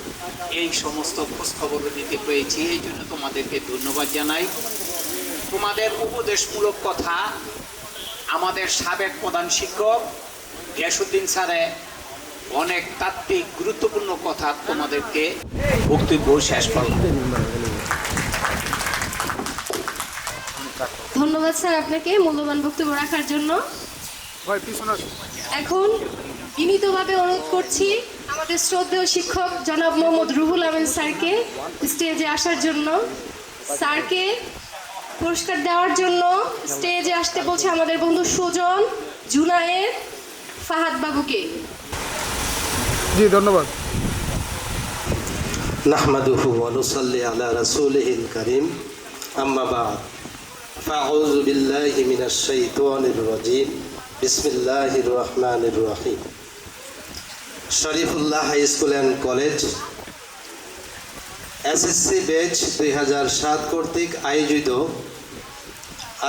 এই সমস্ত খোঁজখবর দিতে পেরেছি। এই জন্য তোমাদেরকে ধন্যবাদ জানাই। তোমাদের উপদেশমূলক কথা আমাদের সাবেক প্রধান শিক্ষক গিয়াসউদ্দিন স্যারে অনেক তাত্ত্বিক গুরুত্বপূর্ণ কথা তোমাদেরকে বক্তব্য শেষ করলাম। ধন্যবাদ স্যার আপনাকে মূল্যবান বক্তব্য রাখার জন্য। এখন বিনীতভাবে অনুরোধ করছি আমাদের শ্রদ্ধেয় শিক্ষক জনাব মোহাম্মদ রুহুল আমিন স্যারকে স্টেজে আসার জন্য। স্যারকে পুরস্কার দেওয়ার জন্য স্টেজে আসতে বলছে আমাদের বন্ধু সুজন, জুনায়েদ, ফাহাদ বাবুকে। জি, ধন্যবাদ। নাহমাদুহু ওয়া নুসাল্লি আলা রাসূলিহিল কারীম, আম্মা বা'দ। ফাআউযু বিল্লাহি মিনাশ শাইতানির রাজীম। বিসমিল্লাহির রহমানির রহিম। Sharifullah high school and college SSC batch 2007 কর্তৃক আয়োজিত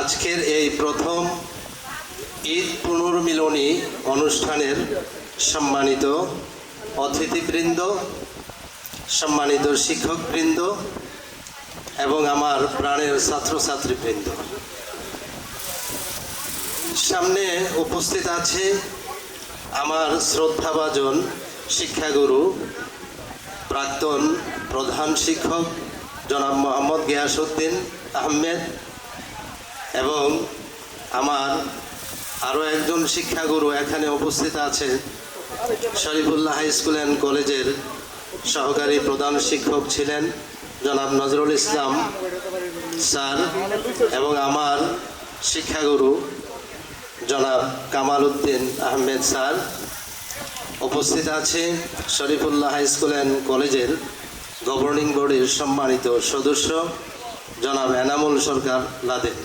আজকের এই প্রথম ঈদ পুনর্মিলনী অনুষ্ঠানের সম্মানিত অতিথিবৃন্দ, সম্মানিত শিক্ষকবৃন্দ এবং আমার প্রাণের ছাত্রছাত্রীবৃন্দ, সামনে উপস্থিত আছে আমার শ্রদ্ধাভাজন শিক্ষাগুরু, প্রাক্তন প্রধান শিক্ষক জনাব মোহাম্মদ গিয়াসউদ্দিন আহমেদ এবং আমার আরও একজন শিক্ষাগুরু এখানে উপস্থিত আছে, শরীফুল্লাহ হাই স্কুল অ্যান্ড কলেজের সহকারী প্রধান শিক্ষক ছিলেন জনাব নজরুল ইসলাম স্যার, এবং আমার শিক্ষাগুরু জনাব কামাল উদ্দিন আহমেদ স্যার। উপস্থিত আছে শরীফুল্লাহ হাই স্কুল অ্যান্ড কলেজের গভর্নিং বোর্ডের সম্মানিত সদস্য জনাব এনামুল সরকার লাদেন,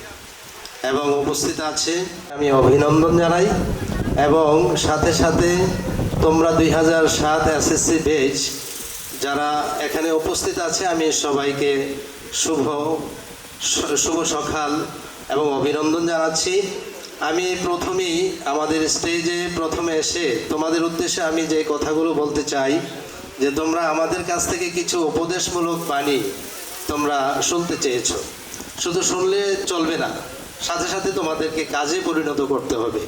এবং উপস্থিত আছে আমি অভিনন্দন জানাই। এবং সাথে সাথে তোমরা 2007 এসএসসি ব্যাচ যারা এখানে উপস্থিত আছে, আমি সবাইকে শুভ সকাল এবং অভিনন্দন জানাচ্ছি। আমি প্রথমেই আমাদের স্টেজে প্রথমে এসে তোমাদের উদ্দেশ্যে আমি যে কথাগুলো বলতে চাই, যে তোমরা আমাদের কাছ থেকে কিছু উপদেশমূলক বাণী তোমরা শুনতে চেয়েছো। শুধু শুনলে চলবে না, সাথে সাথে তোমাদেরকে কাজে পরিণত করতে হবে,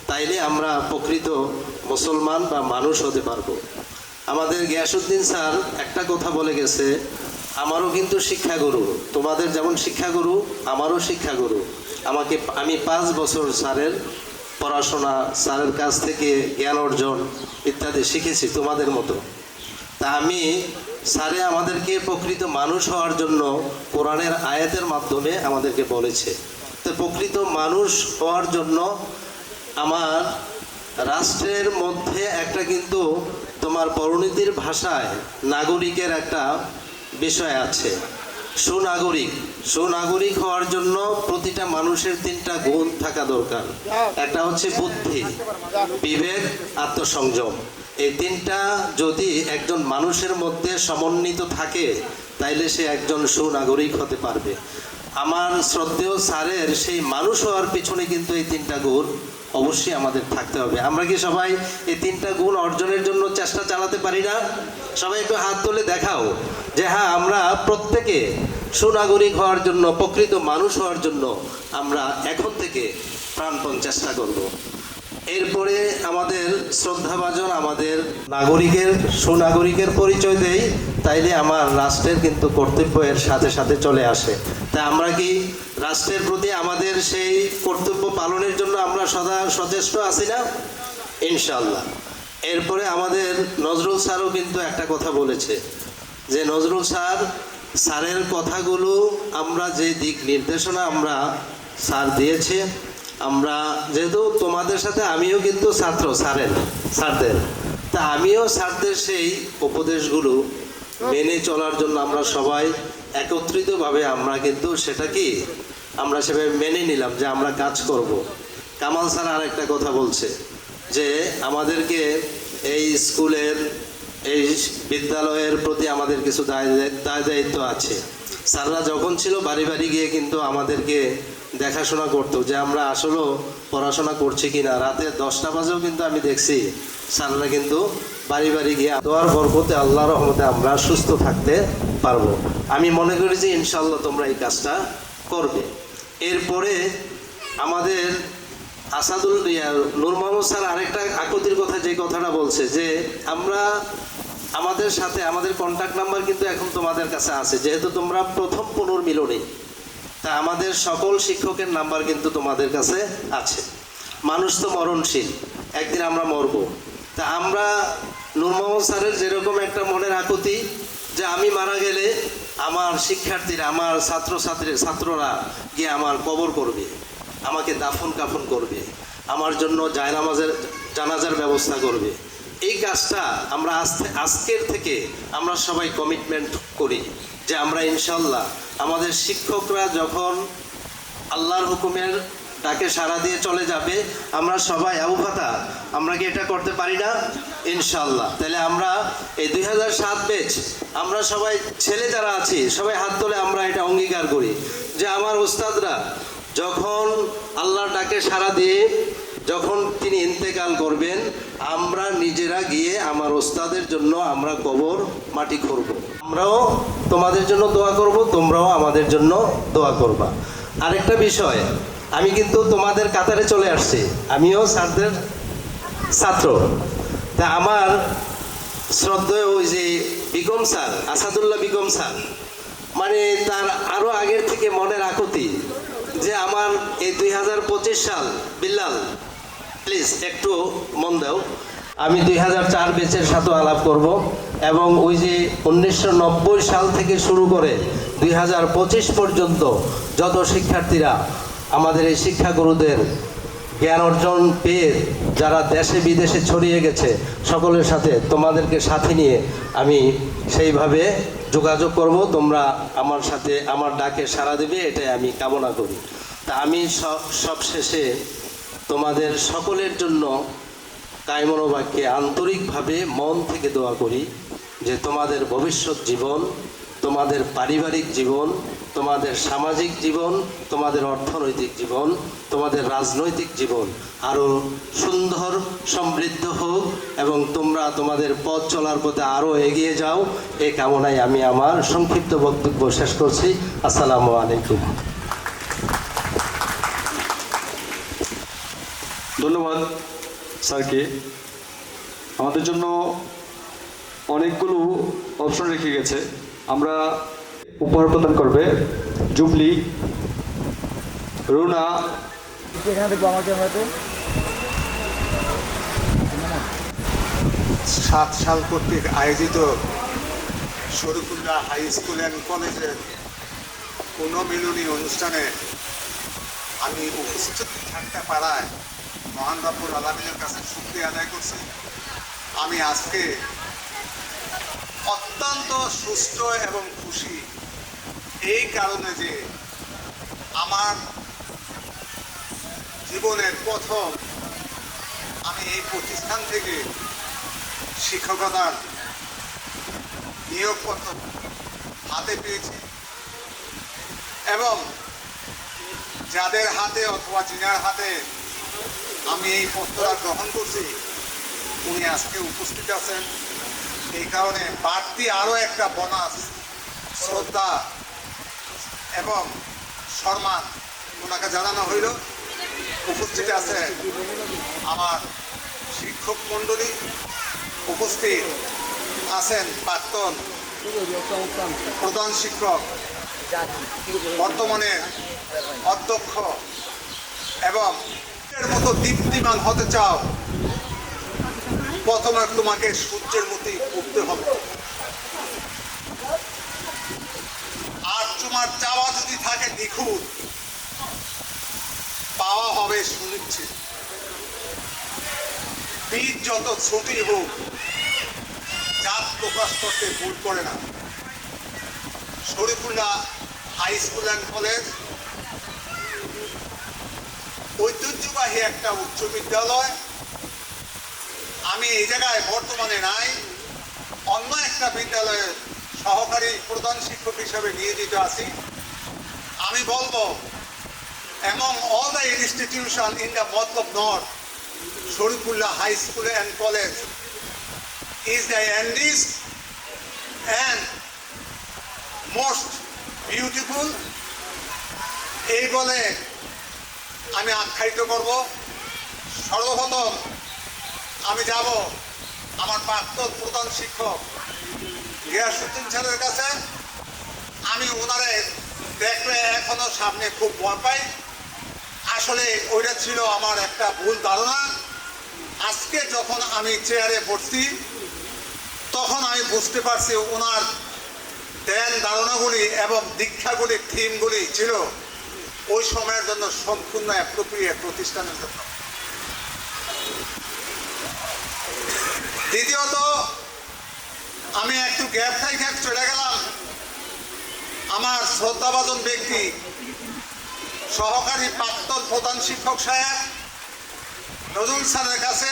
তাইলে আমরা প্রকৃত মুসলমান বা মানুষ হতে পারবো। আমাদের গিয়াসউদ্দিন স্যার একটা কথা বলে গেছে, আমারও কিন্তু শিক্ষাগুরু, তোমাদের যেমন শিক্ষাগুরু আমারও শিক্ষাগুরু। আমি 5 বছর স্যারের পড়াশোনা, স্যারের কাছ থেকে জ্ঞান অর্জন ইত্যাদি শিখেছি তোমাদের মতো। তা আমি স্যারে আমাদেরকে প্রকৃত মানুষ হওয়ার জন্য কোরআনের আয়াতের মাধ্যমে আমাদেরকে বলেছে। তো প্রকৃত মানুষ হওয়ার জন্য আমার রাষ্ট্রের মধ্যে একটা কিন্তু তোমার পরিণতির ভাষায় নাগরিকের একটা বিষয় আছে, সুনাগরিক হওয়ার জন্য প্রতিটা মানুষের 3টা গুণ থাকা দরকার। একটা হচ্ছে বুদ্ধি, বিবেক, আত্মসংযম। এই 3টা যদি একজন মানুষের মধ্যে সমন্বিত থাকে, তাইলে সে একজন সুনাগরিক হতে পারবে। আমার শ্রদ্ধেয় স্যারের সেই মানুষ হওয়ার পিছনে কিন্তু এই 3টা গুণ অবশ্যই আমাদের থাকতে হবে। আমরা কি সবাই এই 3টা গুণ অর্জনের জন্য চেষ্টা চালাতে পারি না? সবাই একটু হাত তুলে দেখাও যে হ্যাঁ, আমরা প্রত্যেকে সুনাগরিক হওয়ার জন্য, প্রকৃত মানুষ হওয়ার জন্য আমরা এখন থেকে প্রাণপণ চেষ্টা করব। এরপরে আমাদের শ্রদ্ধাভাজন আমাদের সুনাগরিকের পরিচয় দেই, তাইলে আমার রাষ্ট্রের কিন্তু কর্তব্য এর সাথে সাথে চলে আসে। তাই আমরা কি রাষ্ট্রের প্রতি আমাদের সেই কর্তব্য পালনের জন্য আমরা সদা সচেষ্ট আছি না? ইনশাআল্লাহ। এরপরে আমাদের নজরুল স্যারও কিন্তু একটা কথা বলেছে, যে নজরুল স্যারের কথাগুলো আমরা যে দিক নির্দেশনা আমরা স্যার দিয়েছে, আমরা যেহেতু তোমাদের সাথে আমিও কিন্তু ছাত্র স্যারদের, তা আমিও স্যারদের সেই উপদেশগুলো মেনে চলার জন্য আমরা সবাই একত্রিতভাবে আমরা কিন্তু সেটা কি আমরা সেভাবে মেনে নিলাম যে আমরা কাজ করব। কামাল স্যার আর একটা কথা বলছে যে আমাদেরকে এই স্কুলের, এই বিদ্যালয়ের প্রতি আমাদের কিছু দায়িত্ব আছে। স্যাররা যখন ছিল বাড়ি বাড়ি গিয়ে কিন্তু আমাদেরকে দেখাশোনা করতো যে আমরা আসলেও পড়াশোনা করছি কিনা। রাতে 10টা বাজেও কিন্তু আমি দেখছি স্যাররা কিন্তু বাড়ি বাড়ি গিয়ে দোয়ার বরকতে আল্লাহর রহমতে আমরা সুস্থ থাকতে পারবো। আমি মনে করি যে ইনশাআল্লাহ তোমরা এই কাজটা করবে। এরপরে আমাদের নূর মোহাম্মদ স্যার আরেকটা আকুতির কথা, যে কথাটা বলছে যে আমরা আমাদের সাথে আমাদের কন্ট্যাক্ট নাম্বার কিন্তু এখন তোমাদের কাছে আছে, যেহেতু তোমরা প্রথম পুনর্মিলনী, তা আমাদের সকল শিক্ষকের নাম্বার কিন্তু তোমাদের কাছে আছে। মানুষ তো মরণশীল, একদিন আমরা মরবো। তা আমরা নূর মোহাম্মদ স্যারের যেরকম একটা মনের আকুতি যে আমি মারা গেলে আমার শিক্ষার্থীরা, আমার ছাত্ররা গিয়ে আমার কবর করবে, আমাকে দাফন কাফন করবে, আমার জন্য জানাজার ব্যবস্থা করবে। এই কাজটা আমরা আজকের থেকে আমরা সবাই কমিটমেন্ট করি যে আমরা ইনশাল্লাহ আমাদের শিক্ষকরা যখন আল্লাহর হুকুমের ডাকে সাড়া দিয়ে চলে যাবে, আমরা সবাই আবুফাতা আমরা কি এটা করতে পারি না? ইনশাল্লাহ। তাহলে আমরা এই 2007 ব্যাচ আমরা সবাই ছেলে যারা আছি সবাই হাত তোলে আমরা এটা অঙ্গীকার করি যে আমার ওস্তাদরা যখন আল্লাহর ডাকে সাড়া দিয়ে যখন তিনি ইন্তেকাল করবেন, আমরা নিজেরা গিয়ে আমার ওস্তাদের জন্য আমরা কবর মাটি করব। আমরাও তোমাদের জন্য দোয়া করব, তোমরাও আমাদের জন্য দোয়া করবা। আরেকটা বিষয়, আমি কিন্তু তোমাদের কাতারে চলে আসছি, আমিও স্যারদের ছাত্র। তা আমার শ্রদ্ধেয় ওই যে বিগম স্যার, আসাদুল্লাহ বিগম স্যার, মানে তার আরও আগের থেকে মনের আকুতি যে আমার এই 2025 সাল, বিল্লাল প্লিজ একটু মন দাও, আমি 2004 ব্যাচের সাথে আলাপ করব এবং ওই যে 1990 সাল থেকে শুরু করে 2025 পর্যন্ত যত শিক্ষার্থীরা আমাদের এই শিক্ষাগুরুদের জ্ঞান অর্জন পেয়ে যারা দেশে বিদেশে ছড়িয়ে গেছে, সকলের সাথে তোমাদেরকে সাথে নিয়ে আমি সেইভাবে যোগাযোগ করব। তোমরা আমার সাথে আমার ডাকে সাড়া দেবে, এটাই আমি কামনা করি। তা আমি সবশেষে তোমাদের সকলের জন্য কায়মনোবাক্যে আন্তরিকভাবে মন থেকে দোয়া করি যে তোমাদের ভবিষ্যৎ জীবন, তোমাদের পারিবারিক জীবন, তোমাদের সামাজিক জীবন, তোমাদের অর্থনৈতিক জীবন, তোমাদের রাজনৈতিক জীবন আরও সুন্দর সমৃদ্ধ হোক এবং তোমরা তোমাদের পথ চলার পথে আরও এগিয়ে যাও, এই কামনায় আমি আমার সংক্ষিপ্ত বক্তব্য শেষ করছি। আসসালামু আলাইকুম। ধন্যবাদ স্যারকে। আমাদের জন্য অনেকগুলো অপশন রেখে গেছে। আমরা উপহার প্রদান করবে জুবলি, রুনা, এখানে দেখবো আমার ক্যামেরাতে 7 সাল কর্তৃক আয়োজিত শরীফুল্লাহ হাই স্কুল অ্যান্ড কলেজের পুনর্মিলনী অনুষ্ঠানে আমি উপস্থিত থাকতে পারায় মহান রব্বুল আলামিনের কাছে শুকরিয়া আদায় করছি। আমি আজকে অত্যন্ত সুস্থ এবং খুশি এই কারণে যে আমার জীবনের প্রথম আমি এই প্রতিষ্ঠান থেকে শিক্ষকতার নিয়োগপত্র হাতে পেয়েছি এবং যাদের হাতে অথবা যিনার হাতে আমি এই পত্রটা গ্রহণ করছি উনি আজকে উপস্থিত আছেন। এই কারণে বাড়তি আরও একটা বোনাস শ্রদ্ধা এবং সম্মান ওনাকে জানানো হইল। উপস্থিত আছে আমার শিক্ষক মণ্ডলী, উপস্থিত আছেন প্রাক্তন প্রধান শিক্ষক, বর্তমানে অধ্যক্ষ, এবং এর মতো দীপ্তিমান হতে চাও প্রথমে তোমাকে সূর্যের মতোই উঠতে হবে। আর তোমার চাওয়া যদি থাকে নিখুঁত, পাওয়া হবে সুনিশ্চিত। বীজ যত ছোটই হোক, জাত প্রকাশ করতে ভুল করে না। Sharifullah high school and college ঐতিহ্যবাহী একটা উচ্চ বিদ্যালয়। আমি এই জায়গায় বর্তমানে নাই, অন্য একটা বিদ্যালয়ে সহকারী প্রধান শিক্ষক হিসেবে নিয়োজিত আছি। আমি বলবো among all the institution in the month of North, Sharifullah High School and College is the youngest and most beautiful. এই বলে আমি আখ্যায়িত করব। সর্বপ্রথম আমি যাব আমার প্রাক্তন প্রধান শিক্ষক গিয়াসউদ্দিন স্যারের কাছে। আমি ওনারে দেখলে এখনো সামনে খুব ভয় পাই। আসলে ওইটা ছিল আমার একটা ভুল ধারণা। আজকে যখন আমি চেয়ারে বসছি তখন আমি বুঝতে পারছি ওনার ধ্যান ধারণাগুলি এবং দীক্ষাগুলি থিমগুলি ছিল ওই সময়ের জন্য সম্পূর্ণ অ্যাপ্রোপ্রিয়েট প্রতিষ্ঠানের জন্য। দ্বিতীয়ত আমি একটু গ্যাপ থেকে চলে গেলাম আমার শ্রদ্ধাভাজন ব্যক্তি সহকারী প্রাক্তন প্রধান শিক্ষক সাহেব নজরুল স্যারের কাছে।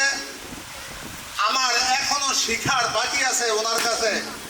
আমার এখনো শিখার বাকি আছে ওনার কাছে।